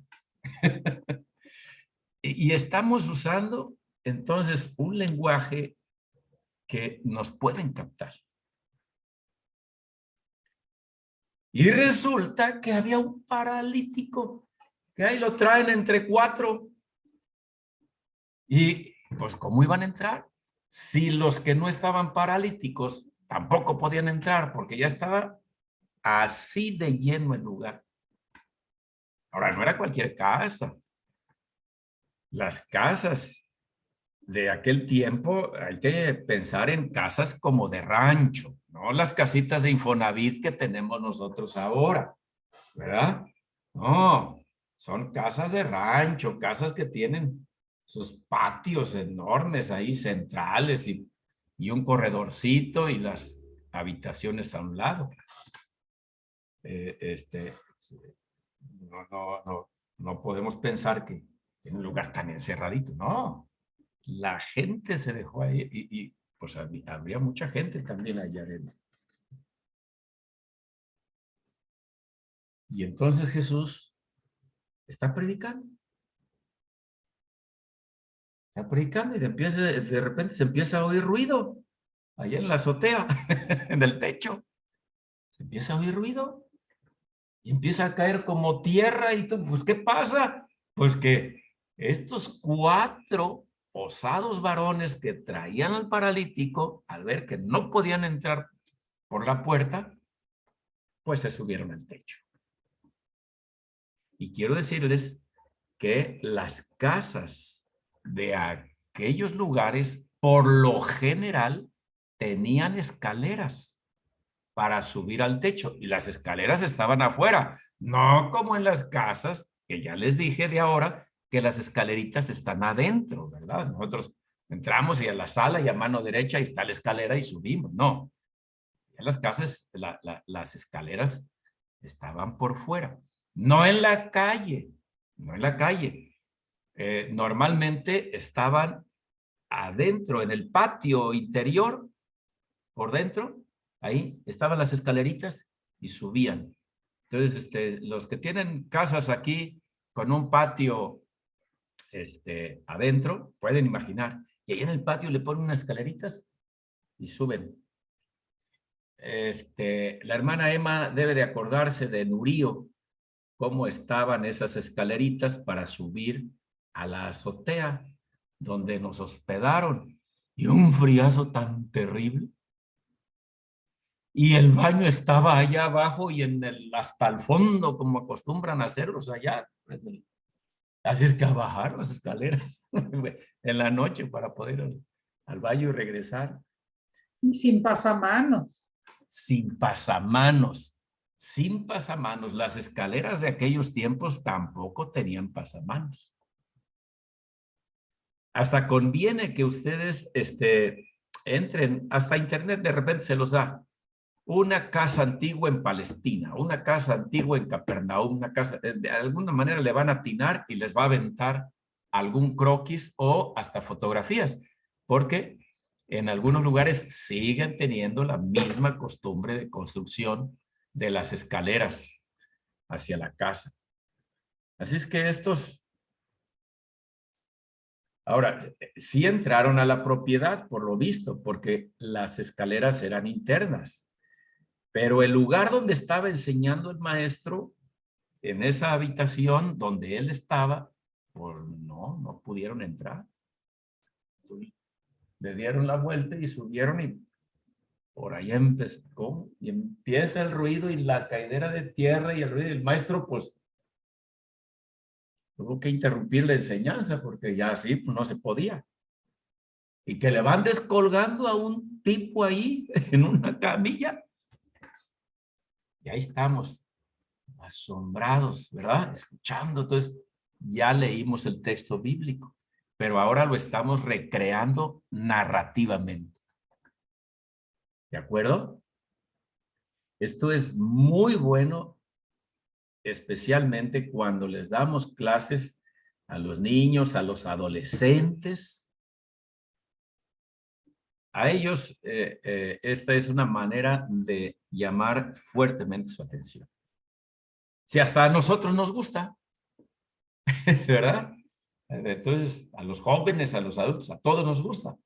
Y estamos usando entonces un lenguaje que nos pueden captar. Y resulta que había un paralítico que ahí lo traen entre 4. Y pues, ¿cómo iban a entrar? Si los que no estaban paralíticos tampoco podían entrar porque ya estaba así de lleno el lugar. Ahora, no era cualquier casa. Las casas de aquel tiempo, hay que pensar en casas como de rancho, no las casitas de Infonavit que tenemos nosotros ahora, ¿verdad? No, son casas de rancho, casas que tienen sus patios enormes ahí centrales y un corredorcito y las habitaciones a un lado. No podemos pensar que en un lugar tan encerradito, no. La gente se dejó ahí y pues habría mucha gente también allá adentro. Y entonces Jesús está predicando. Está predicando y de repente se empieza a oír ruido allá en la azotea, en el techo. Se empieza a oír ruido y empieza a caer como tierra y todo. Pues, ¿qué pasa? Pues que estos 4 osados varones que traían al paralítico, al ver que no podían entrar por la puerta, pues se subieron al techo. Y quiero decirles que las casas de aquellos lugares, por lo general, tenían escaleras para subir al techo y las escaleras estaban afuera, no como en las casas que ya les dije de ahora, que las escaleritas están adentro, ¿verdad? Nosotros entramos y a la sala y a mano derecha está la escalera y subimos. No, en las casas las escaleras estaban por fuera, no en la calle, no en la calle. Normalmente estaban adentro, en el patio interior, por dentro, ahí estaban las escaleritas y subían. Entonces, los que tienen casas aquí con un patio adentro, pueden imaginar que ahí en el patio le ponen unas escaleritas y suben. La hermana Emma debe de acordarse de Nurío, cómo estaban esas escaleritas para subir a la azotea donde nos hospedaron. Y un friazo tan terrible. Y el baño estaba allá abajo y hasta el fondo, como acostumbran a hacerlos allá. Así es que a bajar las escaleras en la noche para poder al baño y regresar. Y sin pasamanos. sin pasamanos. Sin pasamanos. Las escaleras de aquellos tiempos tampoco tenían pasamanos. Hasta conviene que ustedes entren, hasta internet de repente se los da. Una casa antigua en Palestina, una casa antigua en Capernaum, una casa, de alguna manera le van a atinar y les va a aventar algún croquis o hasta fotografías, porque en algunos lugares siguen teniendo la misma costumbre de construcción de las escaleras hacia la casa. Así es que estos, ahora, sí entraron a la propiedad por lo visto, porque las escaleras eran internas. Pero el lugar donde estaba enseñando el maestro, en esa habitación donde él estaba, pues no pudieron entrar. Le dieron la vuelta y subieron y por ahí empezó. Y empieza el ruido y la caidera de tierra y el ruido. El maestro, pues, tuvo que interrumpir la enseñanza porque ya así pues, no se podía. Y que le van descolgando a un tipo ahí en una camilla. Y ahí estamos, asombrados, ¿verdad? Escuchando. Entonces, ya leímos el texto bíblico, pero ahora lo estamos recreando narrativamente. ¿De acuerdo? Esto es muy bueno, especialmente cuando les damos clases a los niños, a los adolescentes. A ellos, esta es una manera de llamar fuertemente su atención. Si hasta a nosotros nos gusta, ¿verdad? Entonces, a los jóvenes, a los adultos, a todos nos gusta.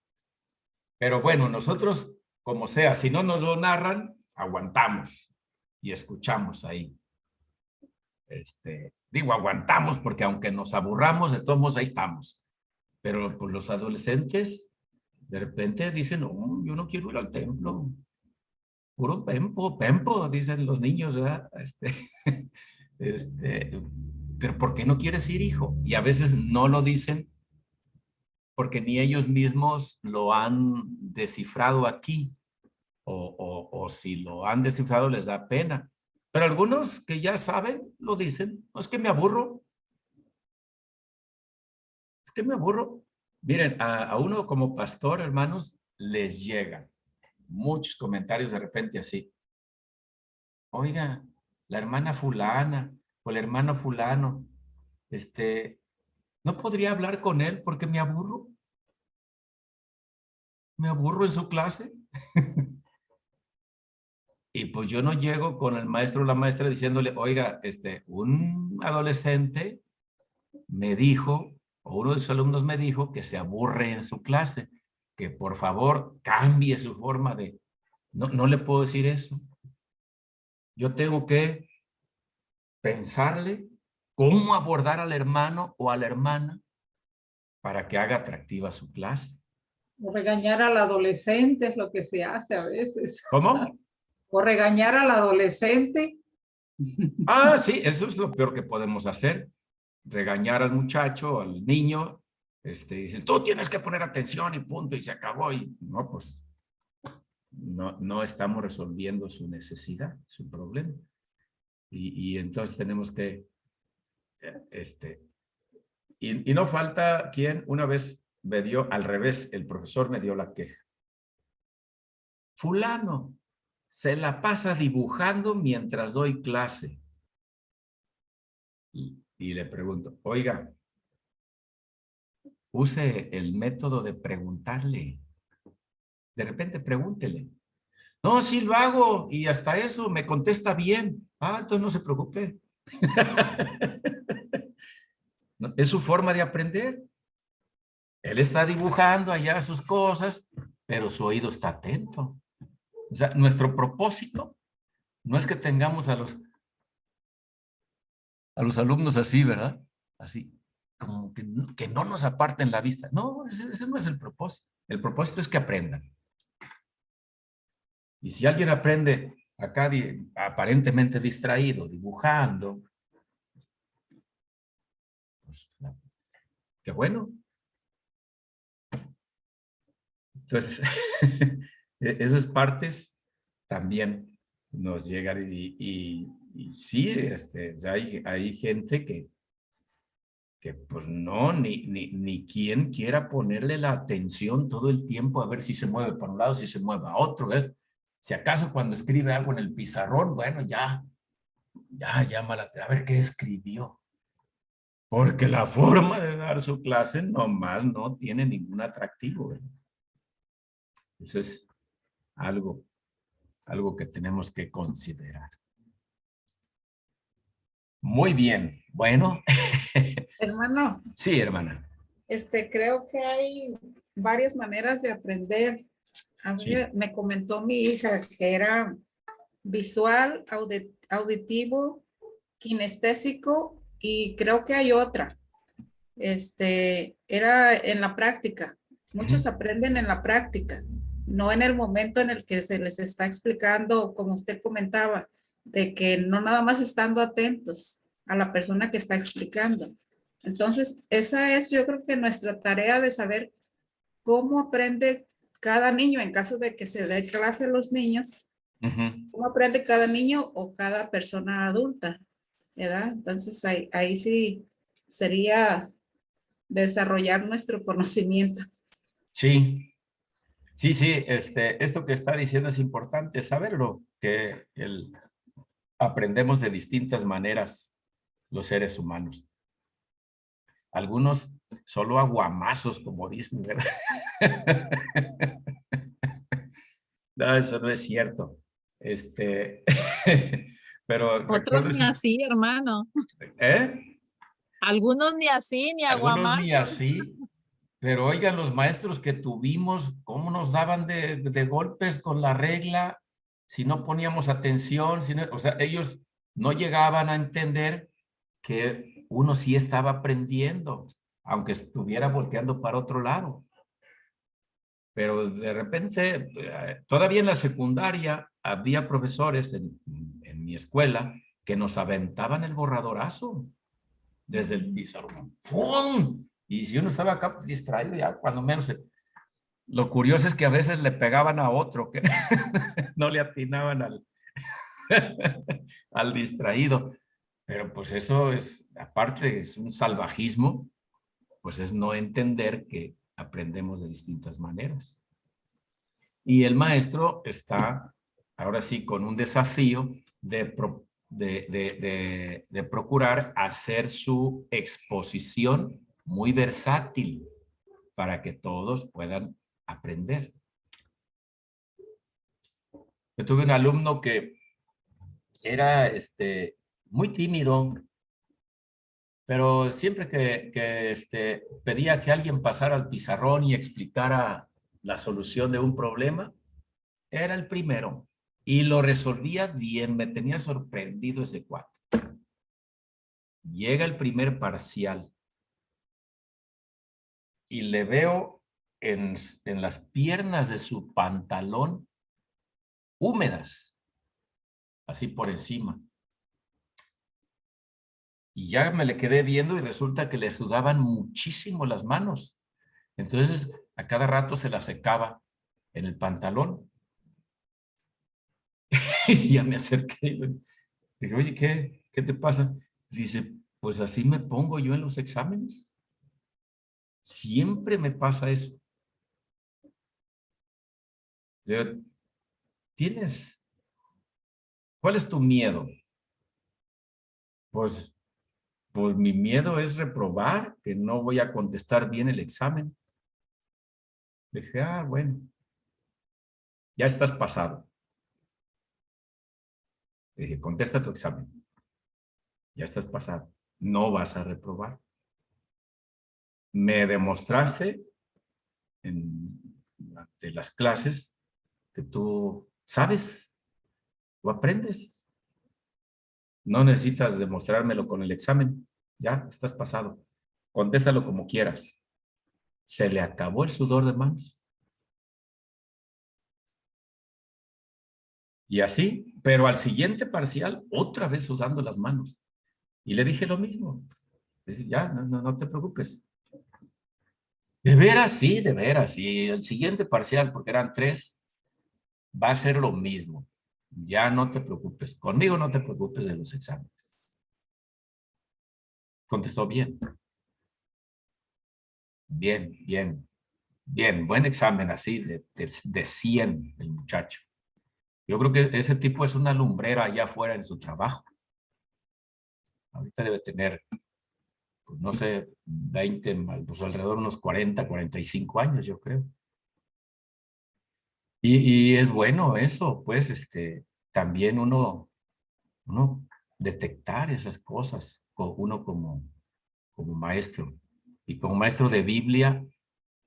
Pero bueno, nosotros, como sea, si no nos lo narran, aguantamos y escuchamos ahí. Digo, aguantamos porque aunque nos aburramos, de todos modos ahí estamos. Pero pues, los adolescentes, de repente dicen, oh, yo no quiero ir al templo. Puro pempo, dicen los niños, ¿verdad? Pero ¿por qué no quieres ir, hijo? Y a veces no lo dicen porque ni ellos mismos lo han descifrado aquí. O si lo han descifrado les da pena. Pero algunos que ya saben, lo dicen. No, es que me aburro. Es que me aburro. Miren, a uno como pastor, hermanos, les llegan muchos comentarios de repente así. Oiga, la hermana fulana o el hermano fulano, ¿no podría hablar con él porque me aburro? ¿Me aburro en su clase? Y pues yo no llego con el maestro o la maestra diciéndole, oiga, un adolescente me dijo, o uno de sus alumnos me dijo que se aburre en su clase, que por favor cambie su forma de... No le puedo decir eso. Yo tengo que pensarle cómo abordar al hermano o a la hermana para que haga atractiva su clase. O regañar al adolescente es lo que se hace a veces. ¿Cómo? O regañar al adolescente. Ah, sí, eso es lo peor que podemos hacer. Regañar al muchacho, al niño, dicen, tú tienes que poner atención y punto, y se acabó. Y no, pues, no estamos resolviendo su necesidad, su problema. Y entonces tenemos que, y no falta quien una vez me dio, al revés, el profesor me dio la queja. Fulano se la pasa dibujando mientras doy clase. Y le pregunto, oiga, use el método de preguntarle. De repente pregúntele. No, sí lo hago y hasta eso me contesta bien. Ah, entonces no se preocupe. Es su forma de aprender. Él está dibujando allá sus cosas, pero su oído está atento. O sea, nuestro propósito no es que tengamos a los alumnos así, ¿verdad? Así, como que no nos aparten la vista. No, ese no es el propósito. El propósito es que aprendan. Y si alguien aprende acá aparentemente distraído, dibujando, pues qué bueno. Entonces, esas partes también nos llegan y sí, ya hay gente que pues no, ni quien quiera ponerle la atención todo el tiempo a ver si se mueve para un lado, si se mueve a otro, ¿ves? Si acaso cuando escribe algo en el pizarrón, bueno, ya llámala, a ver qué escribió. Porque la forma de dar su clase nomás no tiene ningún atractivo, ¿verdad? Eso es algo que tenemos que considerar. Muy bien, bueno. Hermano, Sí, hermana. creo que hay varias maneras de aprender. A mí Sí. me comentó mi hija que era visual, auditivo, kinestésico y creo que hay otra. Era en la práctica. Muchos aprenden en la práctica, no en el momento en el que se les está explicando, como usted comentaba, de que no nada más estando atentos a la persona que está explicando. Entonces, esa es, yo creo que nuestra tarea de saber cómo aprende cada niño en caso de que se dé clase a los niños, cómo aprende cada niño o cada persona adulta, ¿verdad? Entonces, ahí sí sería desarrollar nuestro conocimiento. Sí, esto que está diciendo es importante saberlo, que aprendemos de distintas maneras los seres humanos. Algunos solo aguamazos, como dicen, ¿verdad? No, eso no es cierto. Pero Otros ni recuerdo, así, hermano. ¿eh? Algunos ni así, ni Algunos aguamazos. ni así. Pero oigan, los maestros que tuvimos, cómo nos daban de golpes con la regla, si no poníamos atención, o sea, ellos no llegaban a entender que uno sí estaba aprendiendo, aunque estuviera volteando para otro lado. Pero de repente, todavía en la secundaria, había profesores en mi escuela que nos aventaban el borradorazo desde el pizarrón. ¡Pum! Y si uno estaba acá distraído, ya cuando menos. Lo curioso es que a veces le pegaban a otro, que no le atinaban al distraído. Pero pues eso es, aparte es un salvajismo, pues es no entender que aprendemos de distintas maneras. Y el maestro está, ahora sí, con un desafío de procurar hacer su exposición muy versátil para que todos puedan aprender. Yo tuve un alumno que era muy tímido, pero siempre que pedía que alguien pasara al pizarrón y explicara la solución de un problema, era el primero. Y lo resolvía bien, me tenía sorprendido ese cuate. Llega el primer parcial y le veo en las piernas de su pantalón húmedas, así por encima. Y ya me le quedé viendo y resulta que le sudaban muchísimo las manos. Entonces, a cada rato se la secaba en el pantalón. Y ya me acerqué y le dije, oye, ¿qué te pasa? Dice, pues así me pongo yo en los exámenes. Siempre me pasa eso. Le digo, ¿cuál es tu miedo? Pues mi miedo es reprobar, que no voy a contestar bien el examen. Le dije, bueno, ya estás pasado. Le dije, contesta tu examen. Ya estás pasado. No vas a reprobar. Me demostraste durante las clases que tú sabes, tú aprendes. No necesitas demostrármelo con el examen. Ya estás pasado. Contéstalo como quieras. Se le acabó el sudor de manos. Y así, pero al siguiente parcial, otra vez sudando las manos. Y le dije lo mismo. Le dije, ya, no te preocupes. De veras, sí. Y el siguiente parcial, porque eran 3, va a ser lo mismo. Ya no te preocupes. Conmigo no te preocupes de los exámenes. Contestó bien. Bien, bien. Bien, buen examen así, de 100 el muchacho. Yo creo que ese tipo es una lumbrera allá afuera en su trabajo. Ahorita debe tener, pues, no sé, 20, pues alrededor de unos 40, 45 años, yo creo. Y es bueno eso, pues, también uno detectar esas cosas, uno como maestro. Y como maestro de Biblia,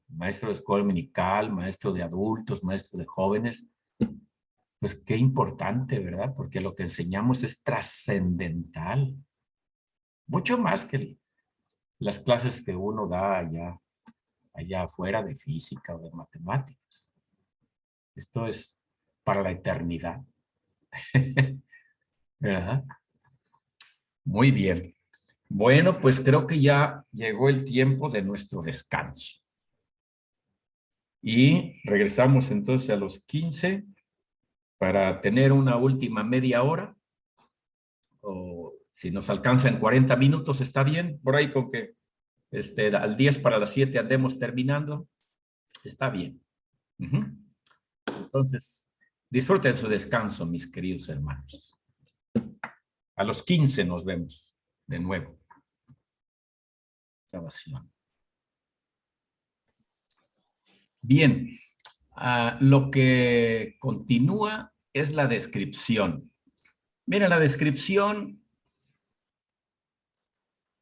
maestro de escuela dominical, maestro de adultos, maestro de jóvenes, pues qué importante, ¿verdad? Porque lo que enseñamos es trascendental. Mucho más que las clases que uno da allá afuera de física o de matemáticas. Esto es para la eternidad. ¿Verdad? Muy bien. Bueno, pues creo que ya llegó el tiempo de nuestro descanso. Y regresamos entonces a los 15 para tener una última media hora. O si nos alcanzan 40 minutos, está bien. Por ahí con que al 10 para las 7 andemos terminando, está bien. Entonces, disfruten su descanso, mis queridos hermanos. A los 15 nos vemos de nuevo. Grabación. Bien, lo que continúa es la descripción. Mira, la descripción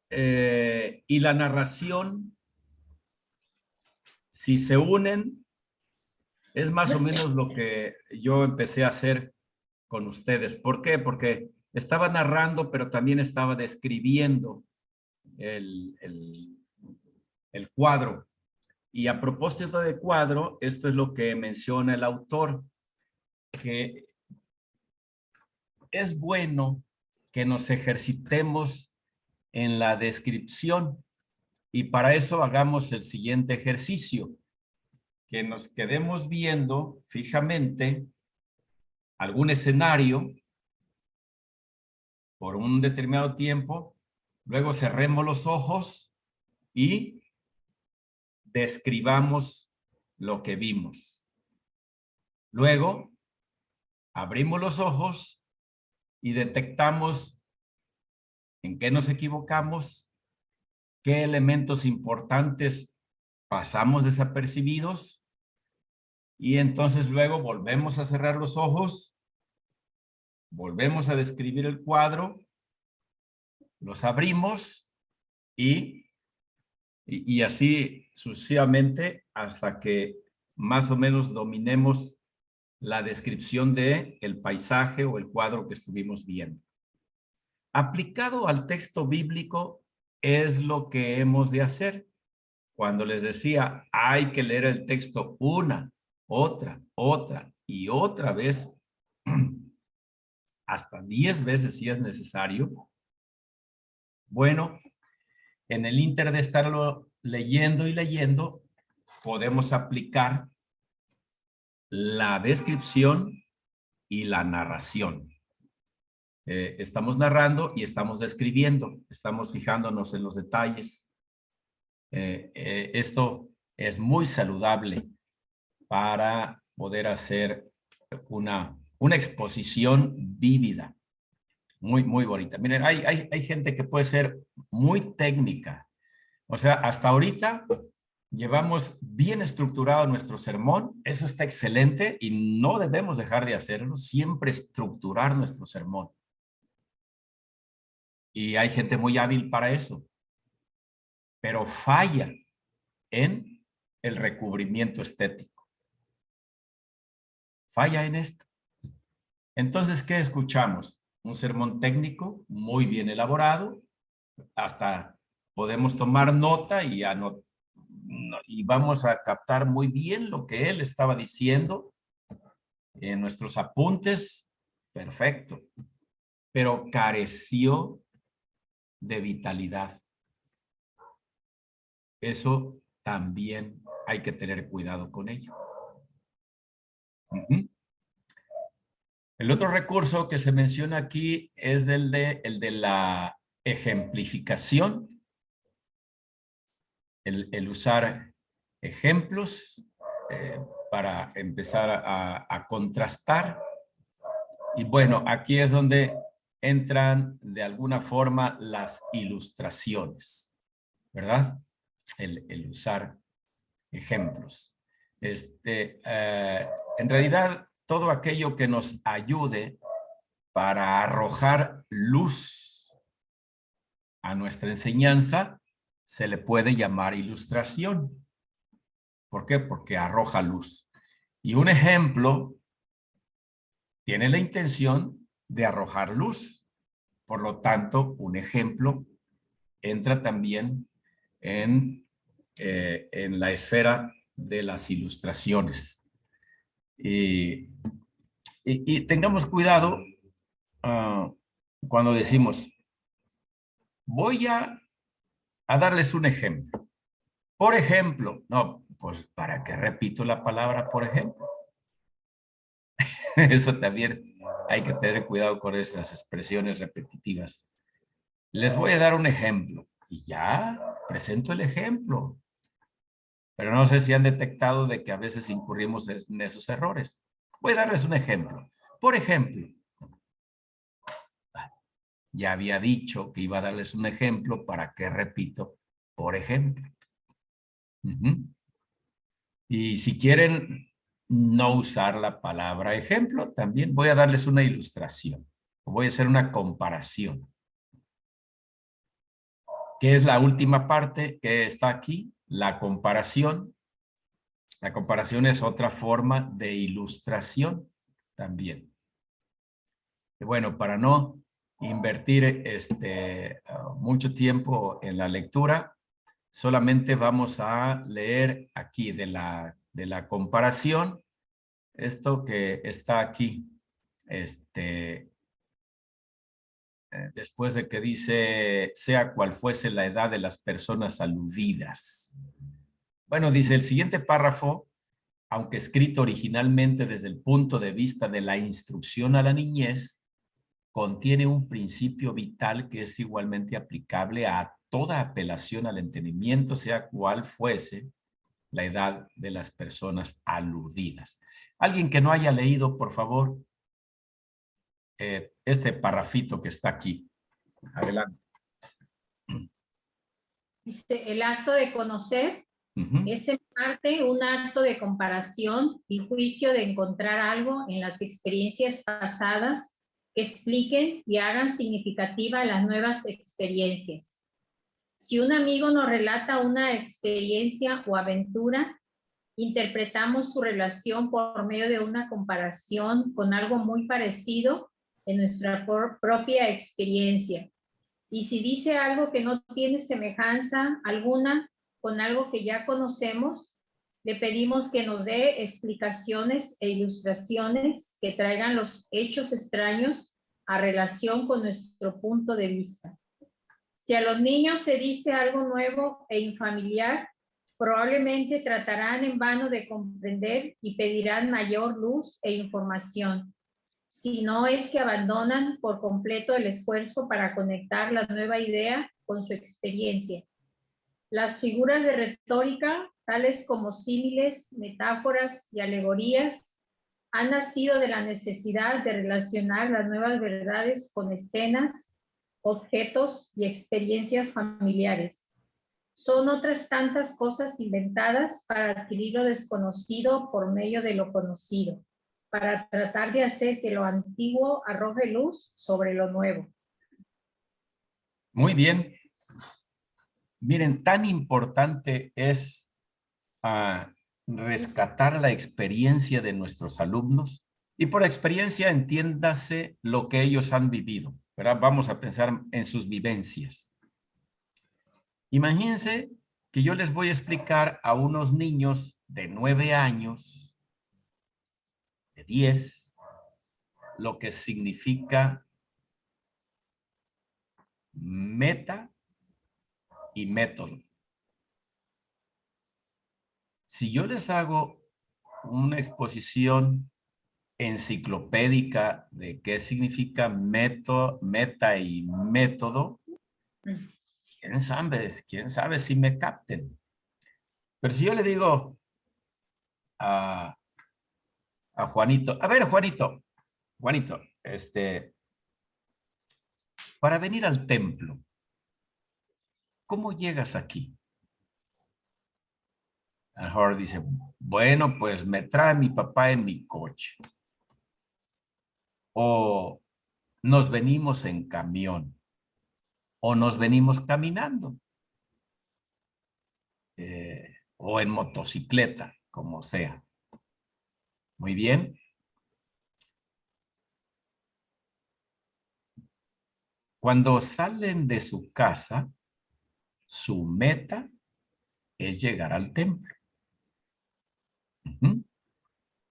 y la narración, si se unen, es más o menos lo que yo empecé a hacer con ustedes. ¿Por qué? Porque estaba narrando, pero también estaba describiendo el cuadro. Y a propósito de cuadro, esto es lo que menciona el autor, que es bueno que nos ejercitemos en la descripción y para eso hagamos el siguiente ejercicio, que nos quedemos viendo fijamente algún escenario por un determinado tiempo, luego cerremos los ojos y describamos lo que vimos. Luego, abrimos los ojos y detectamos en qué nos equivocamos, qué elementos importantes pasamos desapercibidos y entonces luego volvemos a cerrar los ojos, volvemos a describir el cuadro, los abrimos y así sucesivamente hasta que más o menos dominemos la descripción de el paisaje o el cuadro que estuvimos viendo. Aplicado al texto bíblico es lo que hemos de hacer. Cuando les decía, hay que leer el texto una, otra y otra vez, hasta 10 veces si es necesario. Bueno, en el ínter de estarlo leyendo y leyendo, podemos aplicar la descripción y la narración. Estamos narrando y estamos describiendo, estamos fijándonos en los detalles. Esto es muy saludable para poder hacer una exposición vívida, muy bonita. Miren, hay gente que puede ser muy técnica. O sea, hasta ahorita llevamos bien estructurado nuestro sermón. Eso está excelente y no debemos dejar de hacerlo. Siempre estructurar nuestro sermón. Y hay gente muy hábil para eso. Pero falla en el recubrimiento estético. Falla en esto. Entonces, ¿qué escuchamos? Un sermón técnico muy bien elaborado. Hasta podemos tomar nota y vamos a captar muy bien lo que él estaba diciendo en nuestros apuntes. Perfecto. Pero careció de vitalidad. Eso también hay que tener cuidado con ello. El otro recurso que se menciona aquí es el de la ejemplificación, el usar ejemplos para empezar a contrastar. Y bueno, aquí es donde entran de alguna forma las ilustraciones, ¿verdad? El usar ejemplos. En realidad, todo aquello que nos ayude para arrojar luz a nuestra enseñanza se le puede llamar ilustración. ¿Por qué? Porque arroja luz. Y un ejemplo tiene la intención de arrojar luz. Por lo tanto, un ejemplo entra también en la esfera de las ilustraciones. Y tengamos cuidado cuando decimos, voy a darles un ejemplo. Por ejemplo, no, pues ¿para qué repito la palabra por ejemplo? Eso también hay que tener cuidado con esas expresiones repetitivas. Les voy a dar un ejemplo y ya presento el ejemplo. Pero no sé si han detectado de que a veces incurrimos en esos errores. Voy a darles un ejemplo. Por ejemplo, ya había dicho que iba a darles un ejemplo, ¿para qué repito? Por ejemplo. Y si quieren no usar la palabra ejemplo, también voy a darles una ilustración. Voy a hacer una comparación. ¿Qué es la última parte que está aquí? La comparación. La comparación es otra forma de ilustración también. Y bueno, para no invertir mucho tiempo en la lectura, solamente vamos a leer aquí de la comparación, esto que está aquí, después de que dice, sea cual fuese la edad de las personas aludidas. Bueno, dice el siguiente párrafo, aunque escrito originalmente desde el punto de vista de la instrucción a la niñez, contiene un principio vital que es igualmente aplicable a toda apelación al entendimiento, sea cual fuese la edad de las personas aludidas. Alguien que no haya leído, por favor, este parrafito que está aquí. Adelante. Dice, el acto de conocer es en parte un acto de comparación y juicio de encontrar algo en las experiencias pasadas que expliquen y hagan significativa las nuevas experiencias. Si un amigo nos relata una experiencia o aventura, interpretamos su relación por medio de una comparación con algo muy parecido en nuestra propia experiencia. Y si dice algo que no tiene semejanza alguna con algo que ya conocemos, le pedimos que nos dé explicaciones e ilustraciones que traigan los hechos extraños a relación con nuestro punto de vista. Si a los niños se dice algo nuevo e infamiliar, probablemente tratarán en vano de comprender y pedirán mayor luz e información. Si no es que abandonan por completo el esfuerzo para conectar la nueva idea con su experiencia. Las figuras de retórica, tales como símiles, metáforas y alegorías, han nacido de la necesidad de relacionar las nuevas verdades con escenas, objetos y experiencias familiares. Son otras tantas cosas inventadas para adquirir lo desconocido por medio de lo conocido, para tratar de hacer que lo antiguo arroje luz sobre lo nuevo. Muy bien. Miren, tan importante es rescatar la experiencia de nuestros alumnos y por experiencia entiéndase lo que ellos han vivido, ¿verdad? Vamos a pensar en sus vivencias. Imagínense que yo les voy a explicar a unos niños de 9 años, de 10, lo que significa meta y método. Si yo les hago una exposición enciclopédica de qué significa meta y método, quién sabe si me capten. Pero si yo le digo a Juanito, a ver, Juanito, para venir al templo, ¿cómo llegas aquí? A lo mejor dice, bueno, pues me trae mi papá en mi coche. O nos venimos en camión. O nos venimos caminando. O en motocicleta, como sea. Muy bien. Cuando salen de su casa, su meta es llegar al templo.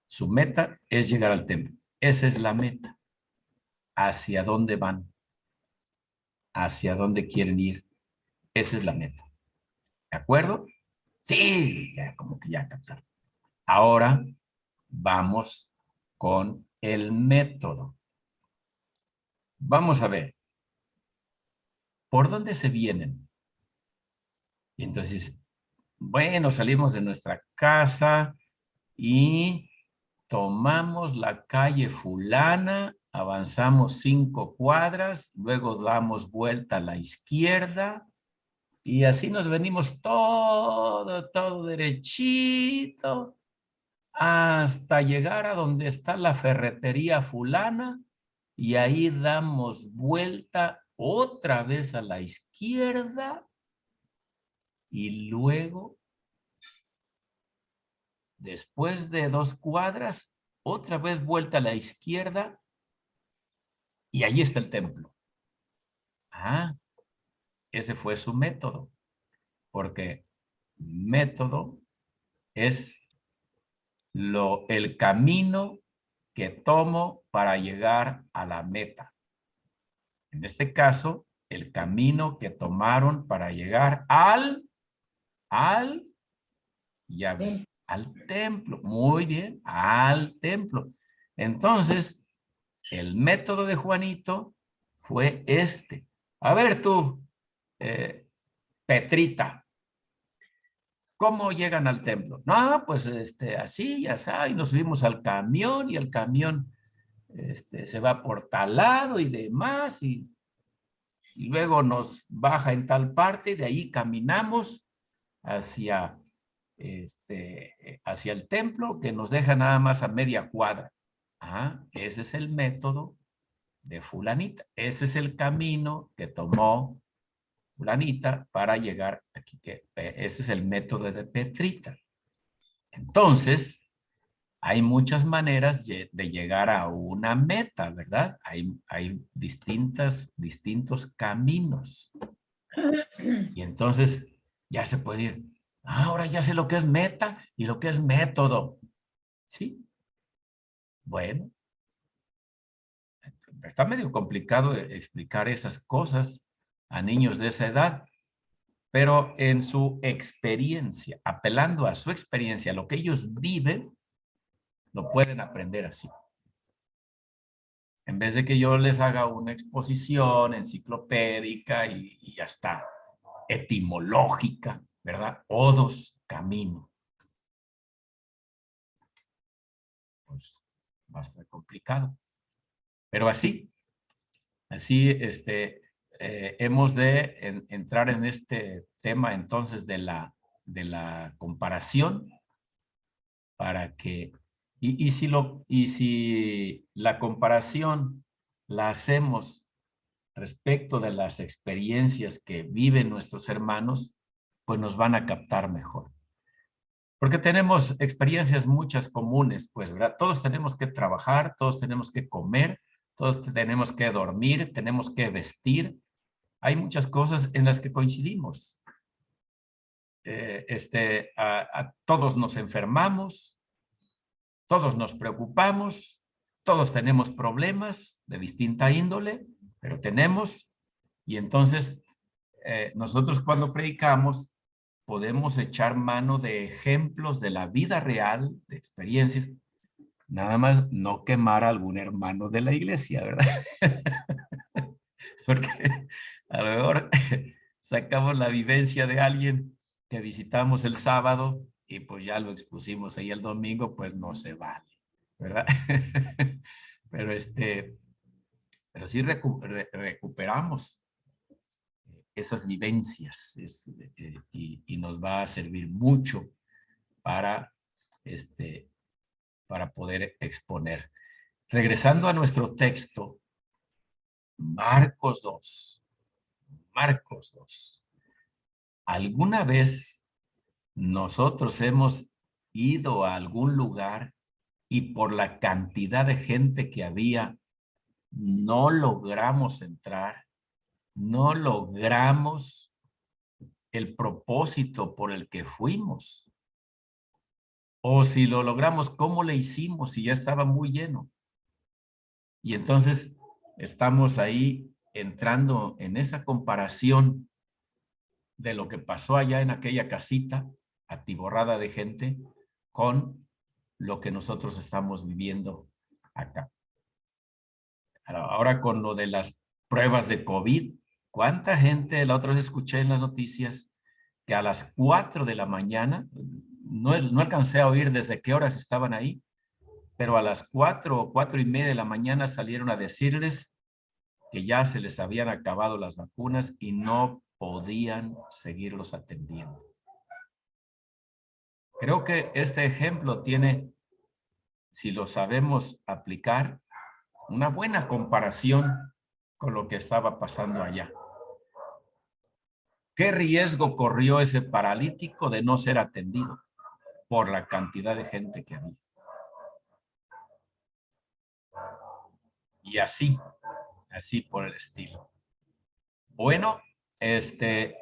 Su meta es llegar al templo. Esa es la meta. ¿Hacia dónde van? ¿Hacia dónde quieren ir? Esa es la meta. ¿De acuerdo? Sí, ya como que ya captaron. Ahora vamos con el método. Vamos a ver. ¿Por dónde se vienen? Y entonces, bueno, salimos de nuestra casa y tomamos la calle fulana, avanzamos 5 cuadras, luego damos vuelta a la izquierda y así nos venimos todo derechito hasta llegar a donde está la ferretería fulana y ahí damos vuelta otra vez a la izquierda y luego, después de 2 cuadras, otra vez vuelta a la izquierda y ahí está el templo. Ah, ese fue su método, porque método es el camino que tomo para llegar a la meta. En este caso, el camino que tomaron para llegar al templo. Muy bien, al templo. Entonces, el método de Juanito fue este. A ver tú, Petrita, ¿cómo llegan al templo? No, pues así, ya sabes, y nos subimos al camión y el camión se va por tal lado y demás y luego nos baja en tal parte y de ahí caminamos hacia el templo que nos deja nada más a media cuadra. Ese es el método de fulanita. Ese es el camino que tomó fulanita para llegar aquí. Ese es el método de Petrita. Entonces, hay muchas maneras de llegar a una meta, ¿verdad? Hay distintos caminos. Y entonces ya se puede ir. Ahora ya sé lo que es meta y lo que es método. ¿Sí? Bueno. Está medio complicado explicar esas cosas a niños de esa edad, pero en su experiencia, apelando a su experiencia, a lo que ellos viven, lo pueden aprender así. En vez de que yo les haga una exposición enciclopédica y hasta etimológica, ¿verdad? Odos, camino. Pues bastante complicado. Pero así hemos de entrar en este tema entonces de la comparación para que, y si la comparación la hacemos respecto de las experiencias que viven nuestros hermanos, pues nos van a captar mejor. Porque tenemos experiencias muchas comunes, pues, ¿verdad? Todos tenemos que trabajar, todos tenemos que comer, todos tenemos que dormir, tenemos que vestir. Hay muchas cosas en las que coincidimos. Todos nos enfermamos, todos nos preocupamos, todos tenemos problemas de distinta índole, pero tenemos, y entonces nosotros cuando predicamos podemos echar mano de ejemplos de la vida real, de experiencias, Nada más no quemar a algún hermano de la iglesia, ¿verdad? Porque a lo mejor sacamos la vivencia de alguien que visitamos el sábado y pues ya lo expusimos ahí el domingo, pues no se vale, ¿verdad? Pero pero sí recuperamos esas vivencias y nos va a servir mucho para, para poder exponer. Regresando a nuestro texto, Marcos 2. Marcos 2. ¿Alguna vez nosotros hemos ido a algún lugar y por la cantidad de gente que había, no logramos entrar, no logramos el propósito por el que fuimos? O si lo logramos, ¿cómo le hicimos si ya estaba muy lleno? Y entonces estamos ahí entrando en esa comparación de lo que pasó allá en aquella casita atiborrada de gente con lo que nosotros estamos viviendo acá. Ahora con lo de las pruebas de COVID, ¿cuánta gente? La otra vez escuché en las noticias que a las 4 de la mañana, no alcancé a oír desde qué horas estaban ahí, pero a las 4 o 4:30 de la mañana salieron a decirles que ya se les habían acabado las vacunas y no podían seguirlos atendiendo. Creo que este ejemplo tiene, si lo sabemos aplicar, una buena comparación con lo que estaba pasando allá. ¿Qué riesgo corrió ese paralítico de no ser atendido por la cantidad de gente que había? Y así por el estilo. Bueno,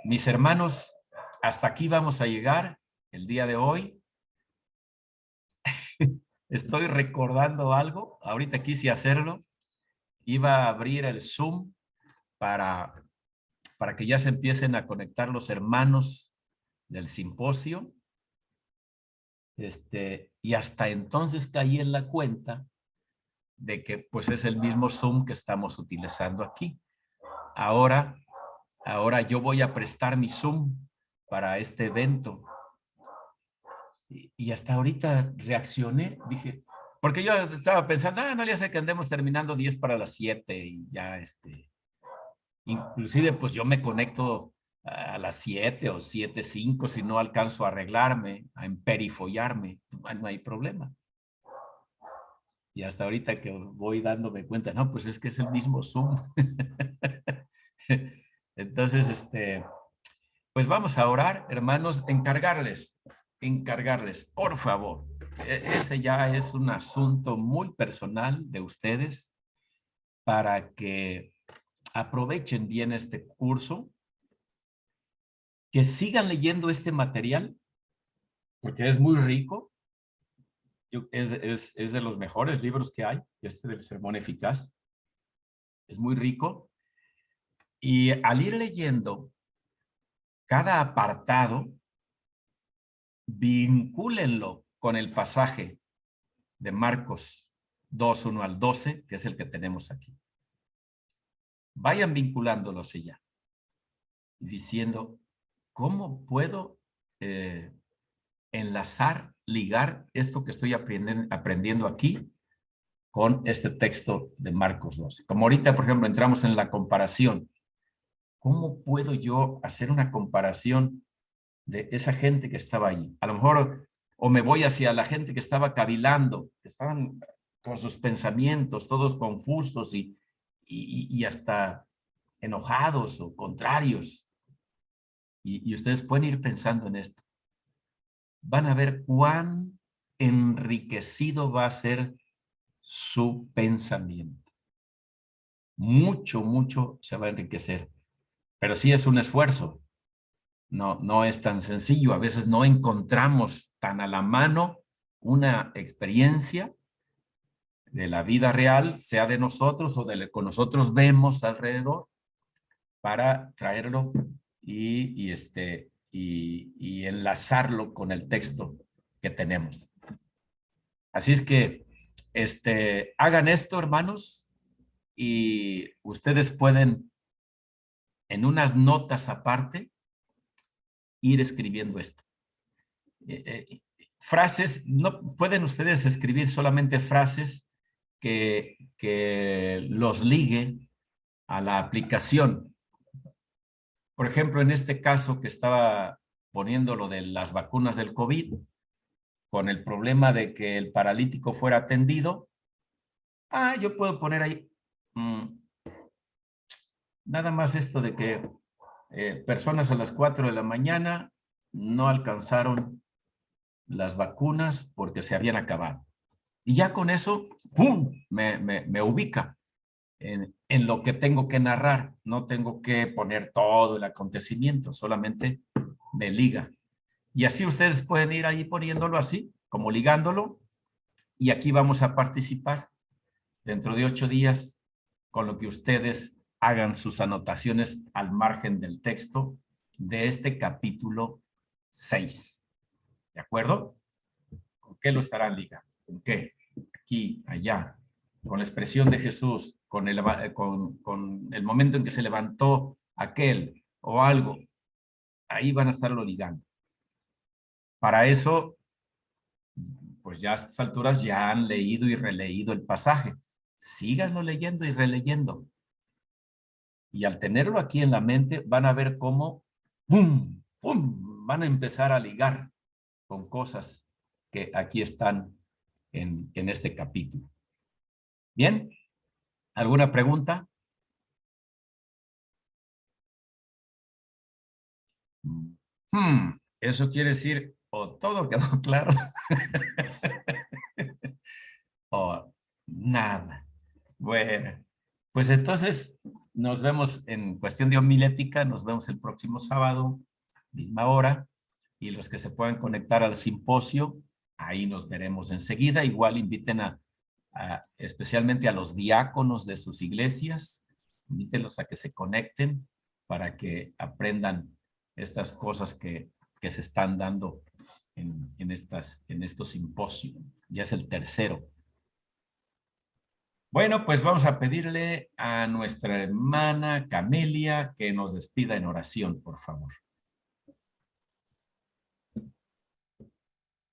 mis hermanos, hasta aquí vamos a llegar el día de hoy. Estoy recordando algo, ahorita quise hacerlo. Iba a abrir el Zoom para que ya se empiecen a conectar los hermanos del simposio. Y hasta entonces caí en la cuenta de que pues es el mismo Zoom que estamos utilizando aquí. Ahora yo voy a prestar mi Zoom para este evento. Y hasta ahorita reaccioné, dije, porque yo estaba pensando, no, ya sé que andemos terminando 10 para las 7 y ya inclusive pues yo me conecto a las 7 o 7:05 si no alcanzo a arreglarme, a emperifollarme, no hay problema. Y hasta ahorita que voy dándome cuenta, no, pues es que es el mismo Zoom. Entonces, pues vamos a orar, hermanos, encargarles, por favor. Ese ya es un asunto muy personal de ustedes para que aprovechen bien este curso, que sigan leyendo este material, porque es muy rico. Es de los mejores libros que hay, del Sermón Eficaz. Es muy rico. Y al ir leyendo cada apartado, vincúlenlo con el pasaje de Marcos 2, 1 al 12, que es el que tenemos aquí. Vayan vinculándolo así ya, diciendo, ¿cómo puedo enlazar, ligar esto que estoy aprendiendo aquí con este texto de Marcos 12? Como ahorita, por ejemplo, entramos en la comparación. ¿Cómo puedo yo hacer una comparación de esa gente que estaba allí? A lo mejor, o me voy hacia la gente que estaba cavilando, que estaban con sus pensamientos todos confusos y hasta enojados o contrarios. Y ustedes pueden ir pensando en esto. Van a ver cuán enriquecido va a ser su pensamiento. Mucho, mucho se va a enriquecer. Pero sí es un esfuerzo. No es tan sencillo. A veces no encontramos tan a la mano una experiencia de la vida real, sea de nosotros o de lo que nosotros vemos alrededor, para traerlo y enlazarlo con el texto que tenemos. Así es que hagan esto, hermanos, y ustedes pueden, en unas notas aparte, ir escribiendo esto. Frases, no pueden ustedes escribir solamente frases que los ligue a la aplicación. Por ejemplo, en este caso que estaba poniendo lo de las vacunas del COVID, con el problema de que el paralítico fuera atendido, yo puedo poner ahí, nada más esto de que personas a las 4 de la mañana no alcanzaron las vacunas porque se habían acabado. Y ya con eso, ¡pum!, me ubica en lo que tengo que narrar. No tengo que poner todo el acontecimiento, solamente me liga. Y así ustedes pueden ir ahí poniéndolo así, como ligándolo. Y aquí vamos a participar dentro de 8 días con lo que ustedes hagan sus anotaciones al margen del texto de este capítulo 6. ¿De acuerdo? ¿Con qué lo estarán ligando? ¿Con qué? Aquí, allá, con la expresión de Jesús, con el momento en que se levantó aquel o algo. Ahí van a estarlo ligando. Para eso, pues ya a estas alturas ya han leído y releído el pasaje. Síganlo leyendo y releyendo. Y al tenerlo aquí en la mente, van a ver cómo ¡pum! ¡Pum! Van a empezar a ligar con cosas que aquí están en este capítulo. ¿Bien? ¿Alguna pregunta? Eso quiere decir, o todo quedó claro, o nada. Bueno, pues entonces nos vemos en cuestión de homilética, nos vemos el próximo sábado, misma hora, y los que se puedan conectar al simposio, ahí nos veremos enseguida. Igual inviten especialmente a los diáconos de sus iglesias, invítenlos a que se conecten para que aprendan estas cosas que se están dando en estos simposios. Ya es el tercero. Bueno, pues vamos a pedirle a nuestra hermana Camelia que nos despida en oración, por favor.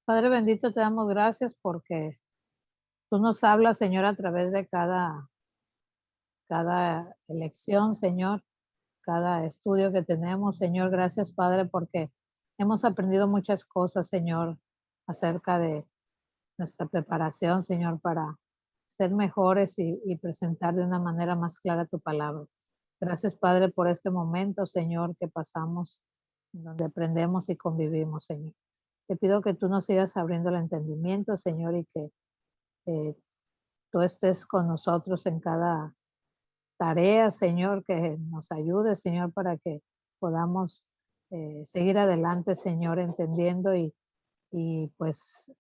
Padre bendito, te damos gracias porque tú nos hablas, Señor, a través de cada elección, Señor, cada estudio que tenemos. Señor, gracias, Padre, porque hemos aprendido muchas cosas, Señor, acerca de nuestra preparación, Señor, para ser mejores y presentar de una manera más clara tu palabra. Gracias, Padre, por este momento, Señor, que pasamos, donde aprendemos y convivimos, Señor. Te pido que tú nos sigas abriendo el entendimiento, Señor, y que tú estés con nosotros en cada tarea, Señor, que nos ayude, Señor, para que podamos seguir adelante, Señor, entendiendo y pues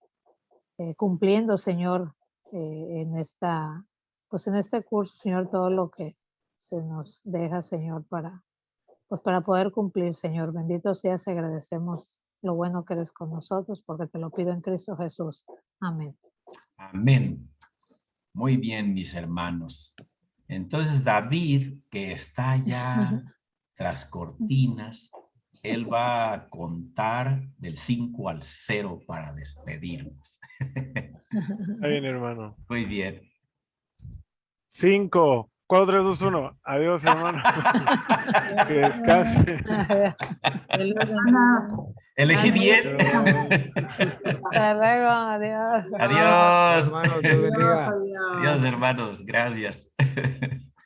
cumpliendo, Señor, en este curso, Señor, todo lo que se nos deja, Señor, para poder cumplir, Señor. Bendito seas, agradecemos lo bueno que eres con nosotros, porque te lo pido en Cristo Jesús. Amén. Amén. Muy bien, mis hermanos. Entonces David, que está ya tras cortinas, él va a contar del 5 al 0 para despedirnos. Está bien, hermano. Muy bien. 5, 4, 3, 2, 1. Adiós, hermano. Que descanse. Elegí bien. Hasta luego, adiós. Adiós. Hermanos, Dios bendiga. Adiós, hermanos. Gracias.